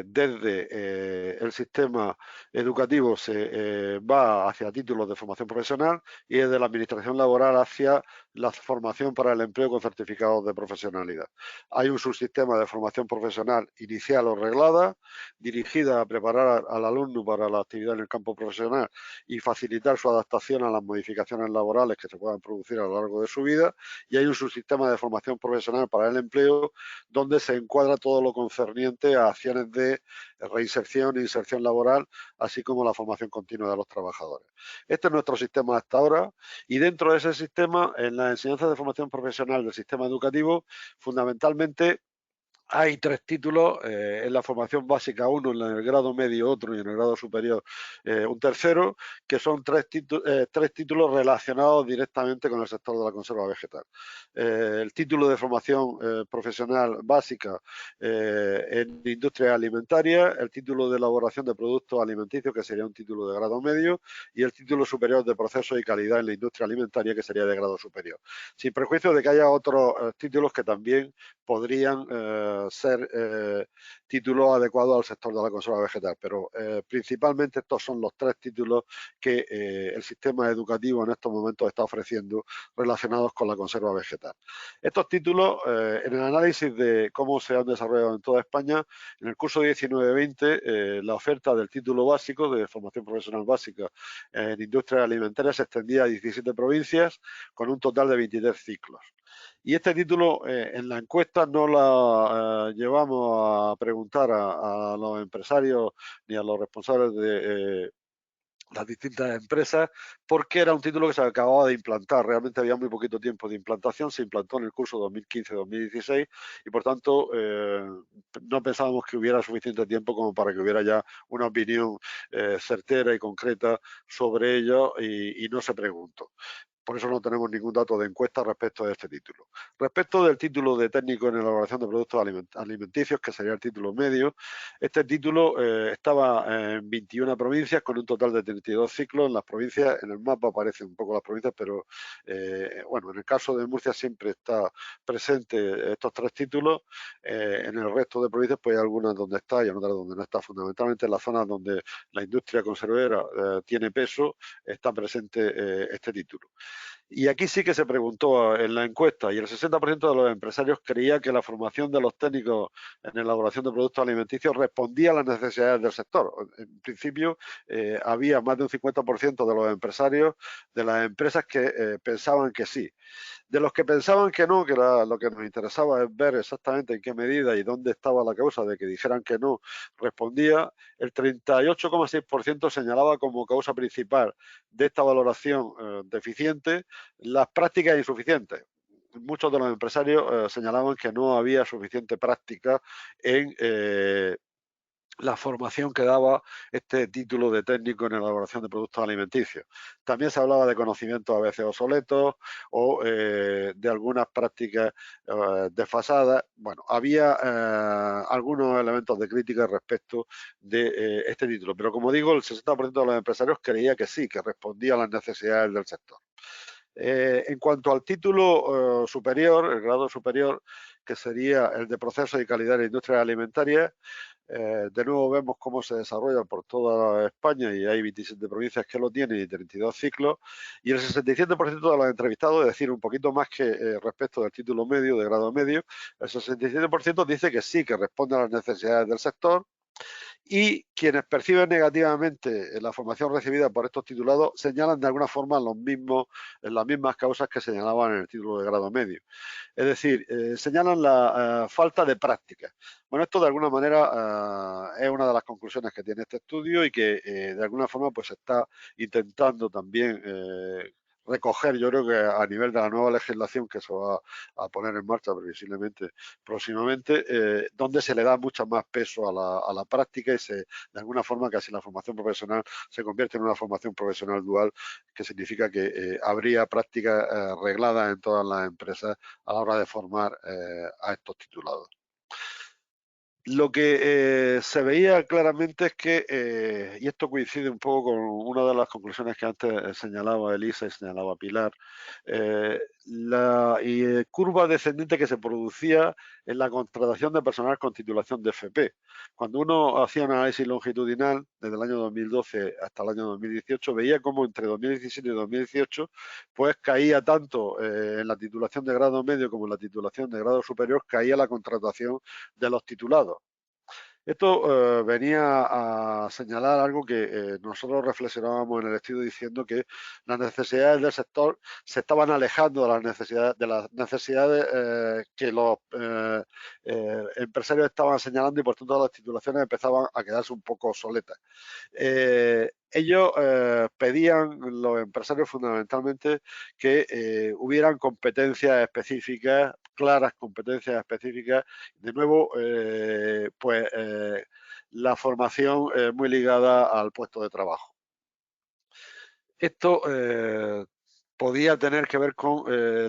desde el sistema educativo se va hacia títulos de formación profesional y desde la administración laboral hacia la formación para el empleo con certificados de profesionalidad. Hay un subsistema de formación profesional inicial o reglada, dirigida a preparar al alumno para la actividad en el campo profesional y facilitar su adaptación a las modificaciones laborales que se puedan producir a lo largo de su vida, y hay un subsistema de formación profesional para el empleo donde se encuadra todo lo concerniente a acciones de reinserción e inserción laboral, así como la formación continua de los trabajadores. Este es nuestro sistema hasta ahora, y dentro de ese sistema, en las enseñanzas de formación profesional del sistema educativo, fundamentalmente hay 3 títulos, en la formación básica 1, en el grado medio otro y en el grado superior un tercero, que son 3 títulos relacionados directamente con el sector de la conserva vegetal. El título de formación profesional básica en industria alimentaria, el título de elaboración de productos alimenticios, que sería un título de grado medio, y el título superior de proceso y calidad en la industria alimentaria, que sería de grado superior. Sin perjuicio de que haya otros títulos que también podrían ser títulos adecuados al sector de la conserva vegetal, pero principalmente estos son los 3 títulos que el sistema educativo en estos momentos está ofreciendo relacionados con la conserva vegetal. Estos títulos, en el análisis de cómo se han desarrollado en toda España, en el curso 19-20, la oferta del título básico de formación profesional básica en industria alimentaria se extendía a 17 provincias con un total de 23 ciclos. Y este título en la encuesta no la llevamos a preguntar a los empresarios ni a los responsables de las distintas empresas, porque era un título que se acababa de implantar. Realmente había muy poquito tiempo de implantación, se implantó en el curso 2015-2016 y por tanto no pensábamos que hubiera suficiente tiempo como para que hubiera ya una opinión certera y concreta sobre ello y no se preguntó. Por eso no tenemos ningún dato de encuesta respecto de este título. Respecto del título de técnico en elaboración de productos alimenticios, que sería el título medio, este título estaba en 21 provincias con un total de 32 ciclos. En las provincias, en el mapa aparecen un poco las provincias, pero bueno, en el caso de Murcia siempre está presente estos 3 títulos. En el resto de provincias pues hay algunas donde está y otras donde no está. Fundamentalmente en las zonas donde la industria conservera tiene peso, está presente este título. Y aquí sí que se preguntó en la encuesta y el 60% de los empresarios creía que la formación de los técnicos en elaboración de productos alimenticios respondía a las necesidades del sector. En principio, había más de un 50% de los empresarios de las empresas que pensaban que sí. De los que pensaban que no, que lo que nos interesaba es ver exactamente en qué medida y dónde estaba la causa de que dijeran que no respondía, el 38,6% señalaba como causa principal de esta valoración deficiente las prácticas insuficientes. Muchos de los empresarios señalaban que no había suficiente práctica en la formación que daba este título de técnico en elaboración de productos alimenticios. También se hablaba de conocimientos a veces obsoletos o de algunas prácticas desfasadas. Bueno, había algunos elementos de crítica respecto de este título, pero como digo, el 60% de los empresarios creía que sí, que respondía a las necesidades del sector. En cuanto al título superior, el grado superior, que sería el de procesos y calidad de industrias alimentarias, de nuevo vemos cómo se desarrolla por toda España y hay 27 provincias que lo tienen y 32 ciclos. Y el 67% de los entrevistados, es decir, un poquito más que respecto del título medio, de grado medio, el 67% dice que sí, que responde a las necesidades del sector. Y quienes perciben negativamente la formación recibida por estos titulados señalan de alguna forma las mismas causas que señalaban en el título de grado medio. Es decir, señalan la falta de práctica. Bueno, esto de alguna manera es una de las conclusiones que tiene este estudio y que de alguna forma pues está intentando también recoger, yo creo que a nivel de la nueva legislación que se va a poner en marcha previsiblemente próximamente, donde se le da mucho más peso a la práctica y de alguna forma casi la formación profesional se convierte en una formación profesional dual, que significa que habría prácticas regladas en todas las empresas a la hora de formar a estos titulados. Lo que se veía claramente es que, y esto coincide un poco con una de las conclusiones que antes señalaba Elisa y señalaba Pilar, la curva descendente que se producía en la contratación de personal con titulación de FP. Cuando uno hacía un análisis longitudinal desde el año 2012 hasta el año 2018, veía cómo entre 2017 y 2018 pues caía tanto en la titulación de grado medio como en la titulación de grado superior, caía la contratación de los titulados. Esto venía a señalar algo que nosotros reflexionábamos en el estudio diciendo que las necesidades del sector se estaban alejando de las necesidades que los empresarios estaban señalando y por tanto las titulaciones empezaban a quedarse un poco obsoletas. Ellos pedían, los empresarios fundamentalmente, que hubieran competencias específicas claras competencias específicas. De nuevo, la formación muy ligada al puesto de trabajo. Esto podía tener que ver con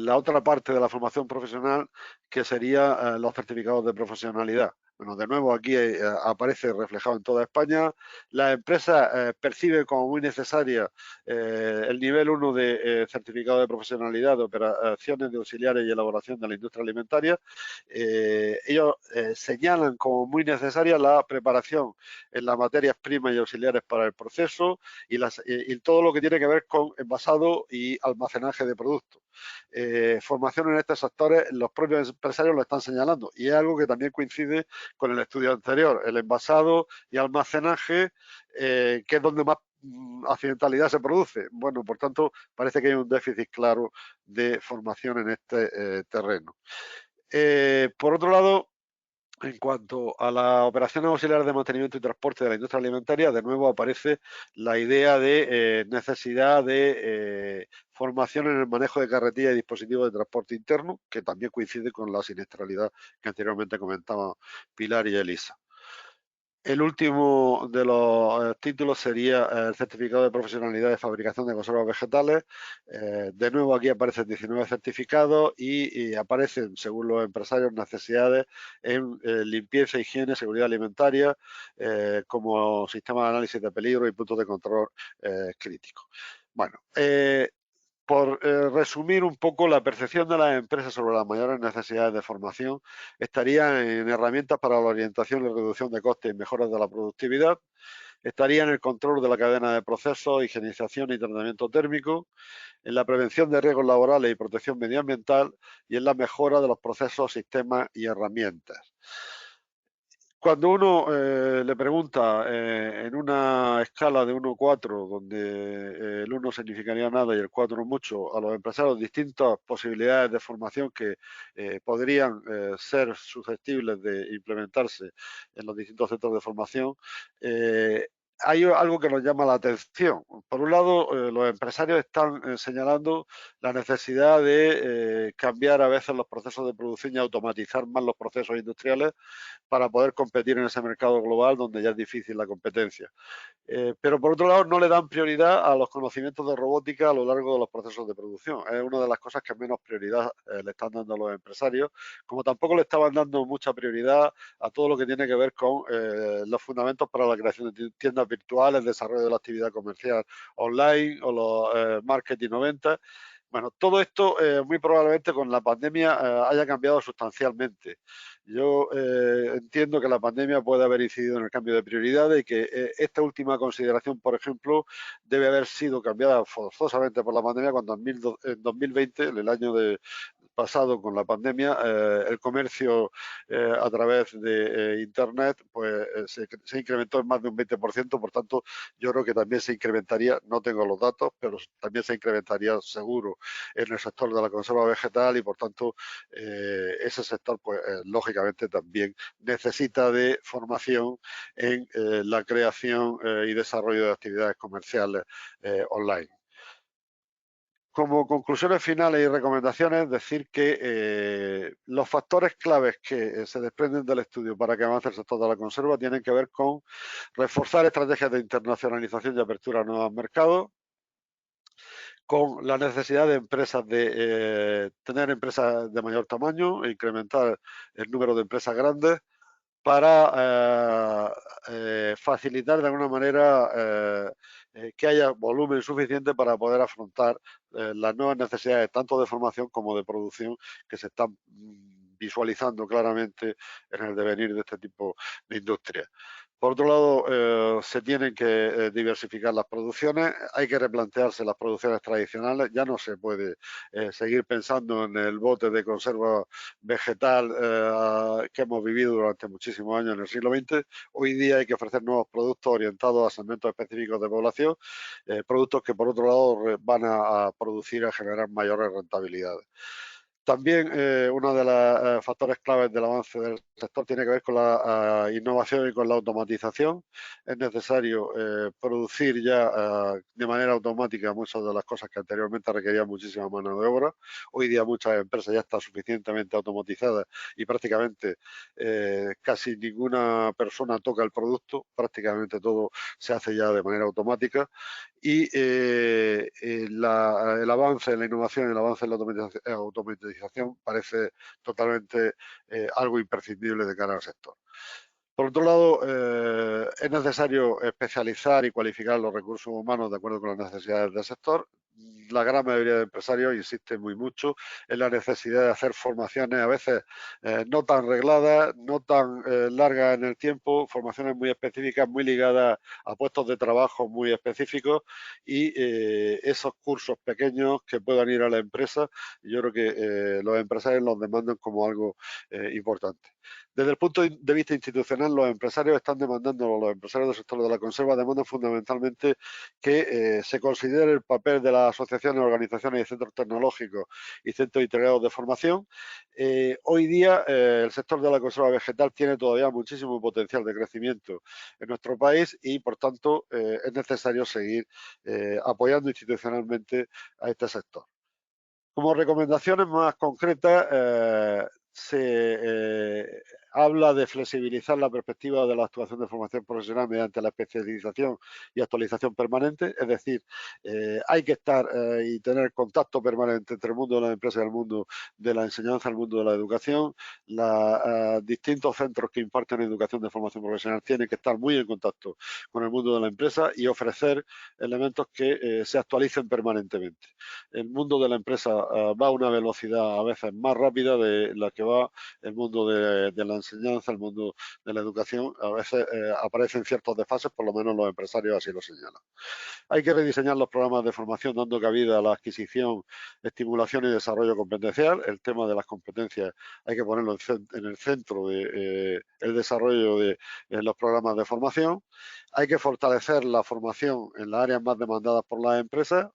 la otra parte de la formación profesional, que sería los certificados de profesionalidad. Bueno, de nuevo aquí aparece reflejado en toda España. La empresa percibe como muy necesaria el nivel 1 de certificado de profesionalidad de operaciones de auxiliares y elaboración de la industria alimentaria. Ellos señalan como muy necesaria la preparación en las materias primas y auxiliares para el proceso y todo lo que tiene que ver con envasado y almacenaje de productos. Formación en estos sectores, los propios empresarios lo están señalando, y es algo que también coincide con el estudio anterior, el envasado y almacenaje, que es donde más accidentalidad se produce. Bueno, por tanto, parece que hay un déficit claro de formación en este terreno. Por otro lado, en cuanto a las operaciones auxiliares de mantenimiento y transporte de la industria alimentaria, de nuevo aparece la idea de necesidad de formación en el manejo de carretillas y dispositivos de transporte interno, que también coincide con la siniestralidad que anteriormente comentaban Pilar y Elisa. El último de los títulos sería el certificado de profesionalidad de fabricación de conservas vegetales. De nuevo aquí aparecen 19 certificados y aparecen, según los empresarios, necesidades en limpieza, higiene, seguridad alimentaria, como sistema de análisis de peligro y puntos de control críticos. Bueno, por resumir un poco, la percepción de las empresas sobre las mayores necesidades de formación estaría en herramientas para la orientación y reducción de costes y mejoras de la productividad, estaría en el control de la cadena de procesos, higienización y tratamiento térmico, en la prevención de riesgos laborales y protección medioambiental y en la mejora de los procesos, sistemas y herramientas. Cuando uno le pregunta en una escala de 1 a 4, donde el 1 significaría nada y el 4 mucho, a los empresarios distintas posibilidades de formación que podrían ser susceptibles de implementarse en los distintos centros de formación, hay algo que nos llama la atención. Por un lado, los empresarios están señalando la necesidad de cambiar a veces los procesos de producción y automatizar más los procesos industriales para poder competir en ese mercado global donde ya es difícil la competencia. Pero por otro lado no le dan prioridad a los conocimientos de robótica a lo largo de los procesos de producción. Es una de las cosas que menos prioridad le están dando a los empresarios, como tampoco le estaban dando mucha prioridad a todo lo que tiene que ver con los fundamentos para la creación de tiendas virtuales, el desarrollo de la actividad comercial online o los marketing o ventas. Bueno, todo esto muy probablemente con la pandemia haya cambiado sustancialmente. Yo entiendo que la pandemia puede haber incidido en el cambio de prioridades y que esta última consideración, por ejemplo, debe haber sido cambiada forzosamente por la pandemia cuando en 2020, en el año pasado con la pandemia, el comercio a través de Internet pues se incrementó en más de un 20%, por tanto yo creo que también se incrementaría, no tengo los datos, pero también se incrementaría seguro en el sector de la conserva vegetal y por tanto ese sector pues lógicamente también necesita de formación en la creación y desarrollo de actividades comerciales online. Como conclusiones finales y recomendaciones, decir que los factores claves que se desprenden del estudio para que avance el sector de la conserva tienen que ver con reforzar estrategias de internacionalización y apertura a nuevos mercados, con la necesidad de empresas de tener empresas de mayor tamaño e incrementar el número de empresas grandes para facilitar de alguna manera que haya volumen suficiente para poder afrontar las nuevas necesidades tanto de formación como de producción que se están visualizando claramente en el devenir de este tipo de industria. Por otro lado, se tienen que diversificar las producciones, hay que replantearse las producciones tradicionales, ya no se puede seguir pensando en el bote de conserva vegetal que hemos vivido durante muchísimos años en el siglo XX. Hoy día hay que ofrecer nuevos productos orientados a segmentos específicos de población, productos que por otro lado van a producir, a generar mayores rentabilidades. También uno de los factores claves del avance del sector tiene que ver con la innovación y con la automatización. Es necesario producir ya de manera automática muchas de las cosas que anteriormente requerían muchísima mano de obra. Hoy día muchas empresas ya están suficientemente automatizadas y prácticamente casi ninguna persona toca el producto, prácticamente todo se hace ya de manera automática. Y el avance en la innovación y el avance en la automatización parece totalmente algo imprescindible de cara al sector. Por otro lado, es necesario especializar y cualificar los recursos humanos de acuerdo con las necesidades del sector. La gran mayoría de empresarios insisten muy mucho en la necesidad de hacer formaciones a veces no tan regladas, no tan largas en el tiempo, formaciones muy específicas, muy ligadas a puestos de trabajo muy específicos y esos cursos pequeños que puedan ir a la empresa, yo creo que los empresarios los demandan como algo importante. Desde el punto de vista institucional, los empresarios están demandando, los empresarios del sector de la conserva demandan fundamentalmente que se considere el papel de las asociaciones, organizaciones y centros tecnológicos y centros integrados de formación. Hoy día el sector de la conserva vegetal tiene todavía muchísimo potencial de crecimiento en nuestro país y, por tanto, es necesario seguir apoyando institucionalmente a este sector. Como recomendaciones más concretas, se habla de flexibilizar la perspectiva de la actuación de formación profesional mediante la especialización y actualización permanente, es decir, hay que estar y tener contacto permanente entre el mundo de la empresa y el mundo de la enseñanza, el mundo de la educación. Los distintos centros que imparten educación de formación profesional tienen que estar muy en contacto con el mundo de la empresa y ofrecer elementos que se actualicen permanentemente. El mundo de la empresa va a una velocidad a veces más rápida de la que va el mundo de la enseñanza, el mundo de la educación. A veces aparecen ciertos desfases, por lo menos los empresarios así lo señalan. Hay que rediseñar los programas de formación dando cabida a la adquisición, estimulación y desarrollo competencial. El tema de las competencias hay que ponerlo en el centro del desarrollo de los programas de formación. Hay que fortalecer la formación en las áreas más demandadas por las empresas.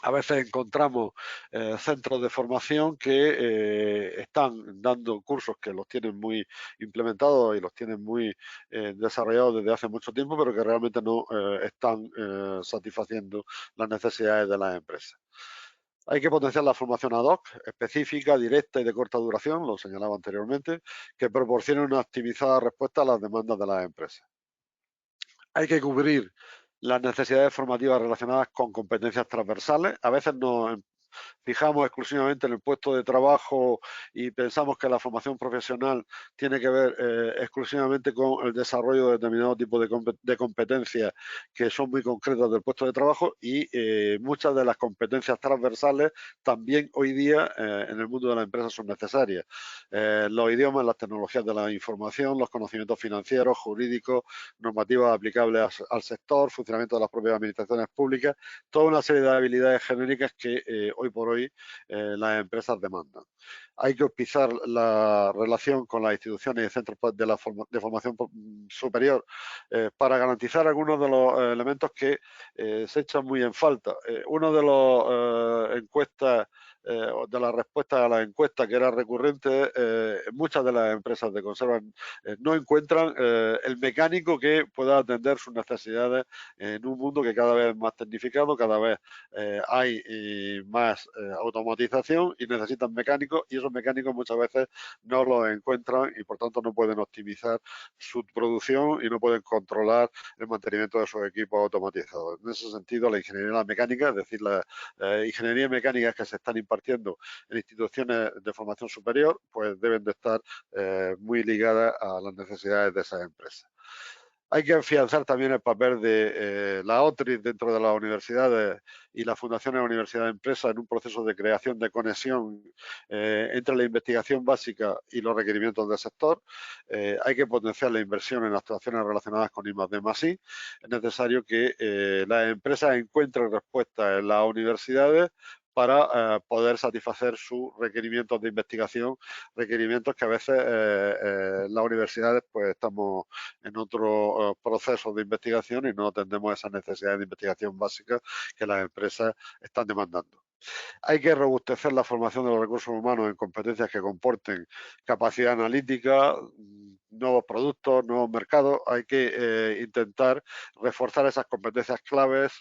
A veces encontramos centros de formación que están dando cursos que los tienen muy implementados y los tienen muy desarrollados desde hace mucho tiempo, pero que realmente no están satisfaciendo las necesidades de las empresas. Hay que potenciar la formación ad hoc, específica, directa y de corta duración, lo señalaba anteriormente, que proporcione una optimizada respuesta a las demandas de las empresas. Hay que cubrir las necesidades formativas relacionadas con competencias transversales. A veces nos fijamos exclusivamente en el puesto de trabajo y pensamos que la formación profesional tiene que ver exclusivamente con el desarrollo de determinado tipo de competencias que son muy concretas del puesto de trabajo y muchas de las competencias transversales también hoy día en el mundo de la empresa son necesarias. Los idiomas, las tecnologías de la información, los conocimientos financieros, jurídicos, normativas aplicables al sector, funcionamiento de las propias administraciones públicas, toda una serie de habilidades genéricas que hoy por hoy las empresas demandan. Hay que optimizar la relación con las instituciones y centros de formación superior para garantizar algunos de los elementos que se echan muy en falta. Uno de los encuestas de la respuesta a la encuesta que era recurrente, muchas de las empresas de conserva no encuentran el mecánico que pueda atender sus necesidades en un mundo que cada vez es más tecnificado, cada vez hay más automatización y necesitan mecánicos y esos mecánicos muchas veces no los encuentran y por tanto no pueden optimizar su producción y no pueden controlar el mantenimiento de sus equipos automatizados. En ese sentido, la ingeniería mecánica, es decir, la ingeniería mecánica que se están impartiendo en instituciones de formación superior, pues deben de estar muy ligadas a las necesidades de esas empresas. Hay que afianzar también el papel de la OTRIS dentro de las universidades y las fundaciones de universidades empresas en un proceso de creación de conexión entre la investigación básica y los requerimientos del sector. Hay que potenciar la inversión en actuaciones relacionadas con I+D+I. Es necesario que las empresas encuentren respuestas en las universidades para poder satisfacer sus requerimientos de investigación, requerimientos que a veces las universidades pues estamos en otro proceso de investigación y no atendemos esas necesidades de investigación básicas que las empresas están demandando. Hay que robustecer la formación de los recursos humanos en competencias que comporten capacidad analítica, nuevos productos, nuevos mercados. Hay que intentar reforzar esas competencias claves.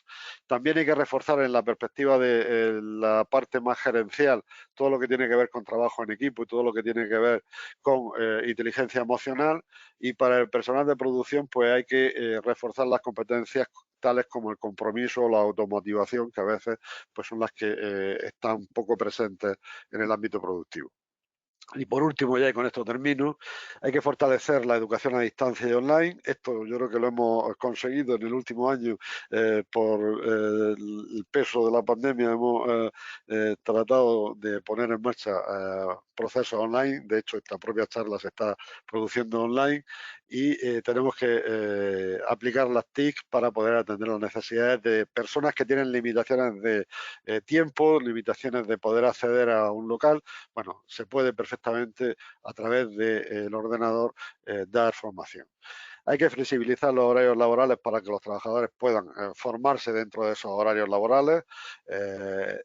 También hay que reforzar en la perspectiva de la parte más gerencial todo lo que tiene que ver con trabajo en equipo y todo lo que tiene que ver con inteligencia emocional. Y para el personal de producción, pues hay que reforzar las competencias tales como el compromiso o la automotivación, que a veces pues son las que están poco presentes en el ámbito productivo. Y por último, ya y con esto termino, hay que fortalecer la educación a distancia y online. Esto yo creo que lo hemos conseguido en el último año por el peso de la pandemia. Hemos tratado de poner en marcha procesos online. De hecho, esta propia charla se está produciendo online y tenemos que aplicar las TIC para poder atender las necesidades de personas que tienen limitaciones de tiempo, limitaciones de poder acceder a un local. Bueno, se puede perfectamente a través del ordenador dar formación. Hay que flexibilizar los horarios laborales para que los trabajadores puedan formarse dentro de esos horarios laborales.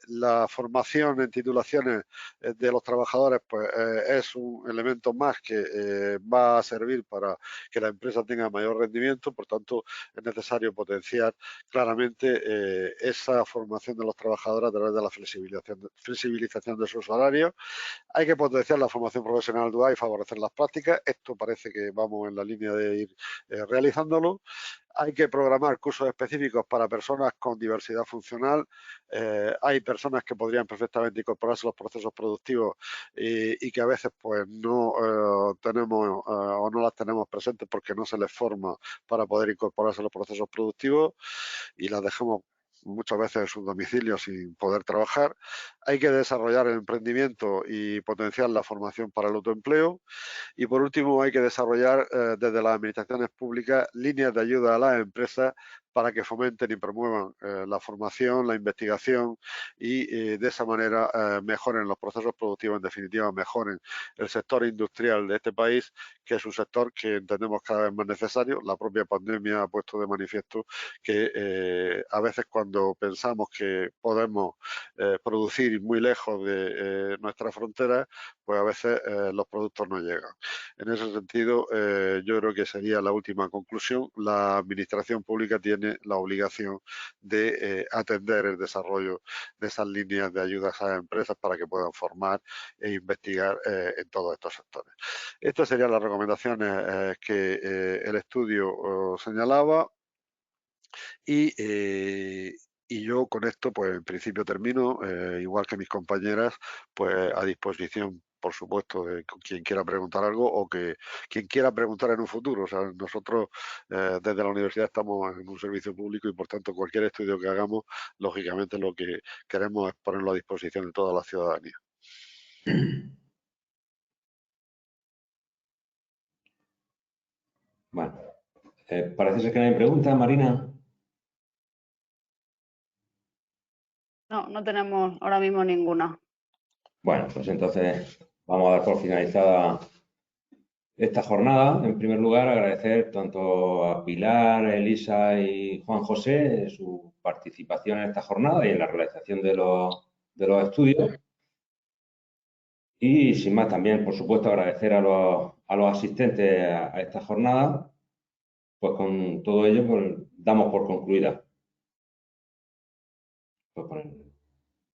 La formación en titulaciones de los trabajadores pues, es un elemento más que va a servir para que la empresa tenga mayor rendimiento. Por tanto, es necesario potenciar claramente esa formación de los trabajadores a través de la flexibilización de sus horarios. Hay que potenciar la formación profesional dual y favorecer las prácticas. Esto parece que vamos en la línea de ir realizándolo. Hay que programar cursos específicos para personas con diversidad funcional. Hay personas que podrían perfectamente incorporarse a los procesos productivos y que a veces pues no tenemos o no las tenemos presentes porque no se les forma para poder incorporarse a los procesos productivos y las dejamos muchas veces en sus domicilios sin poder trabajar. Hay que desarrollar el emprendimiento y potenciar la formación para el autoempleo. Y por último, hay que desarrollar desde las administraciones públicas líneas de ayuda a las empresas para que fomenten y promuevan la formación, la investigación y de esa manera mejoren los procesos productivos, en definitiva mejoren el sector industrial de este país, que es un sector que entendemos cada vez más necesario. La propia pandemia ha puesto de manifiesto que a veces cuando pensamos que podemos producir muy lejos de nuestras fronteras, pues a veces los productos no llegan. En ese sentido, yo creo que sería la última conclusión. La administración pública tiene la obligación de atender el desarrollo de esas líneas de ayudas a las empresas para que puedan formar e investigar en todos estos sectores. Estas serían las recomendaciones que el estudio señalaba y yo con esto, pues en principio termino, igual que mis compañeras, pues a disposición, por supuesto, de quien quiera preguntar algo o que quien quiera preguntar en un futuro. O sea, nosotros desde la universidad estamos en un servicio público y, por tanto, cualquier estudio que hagamos, lógicamente lo que queremos es ponerlo a disposición de toda la ciudadanía. Bueno, parece ser que no hay preguntas, Marina. No, no tenemos ahora mismo ninguna. Bueno, pues entonces vamos a dar por finalizada esta jornada. En primer lugar, agradecer tanto a Pilar, Elisa y Juan José su participación en esta jornada y en la realización de los estudios. Y sin más, también, por supuesto, agradecer a los asistentes a esta jornada. Pues con todo ello, pues, damos por concluida. Pues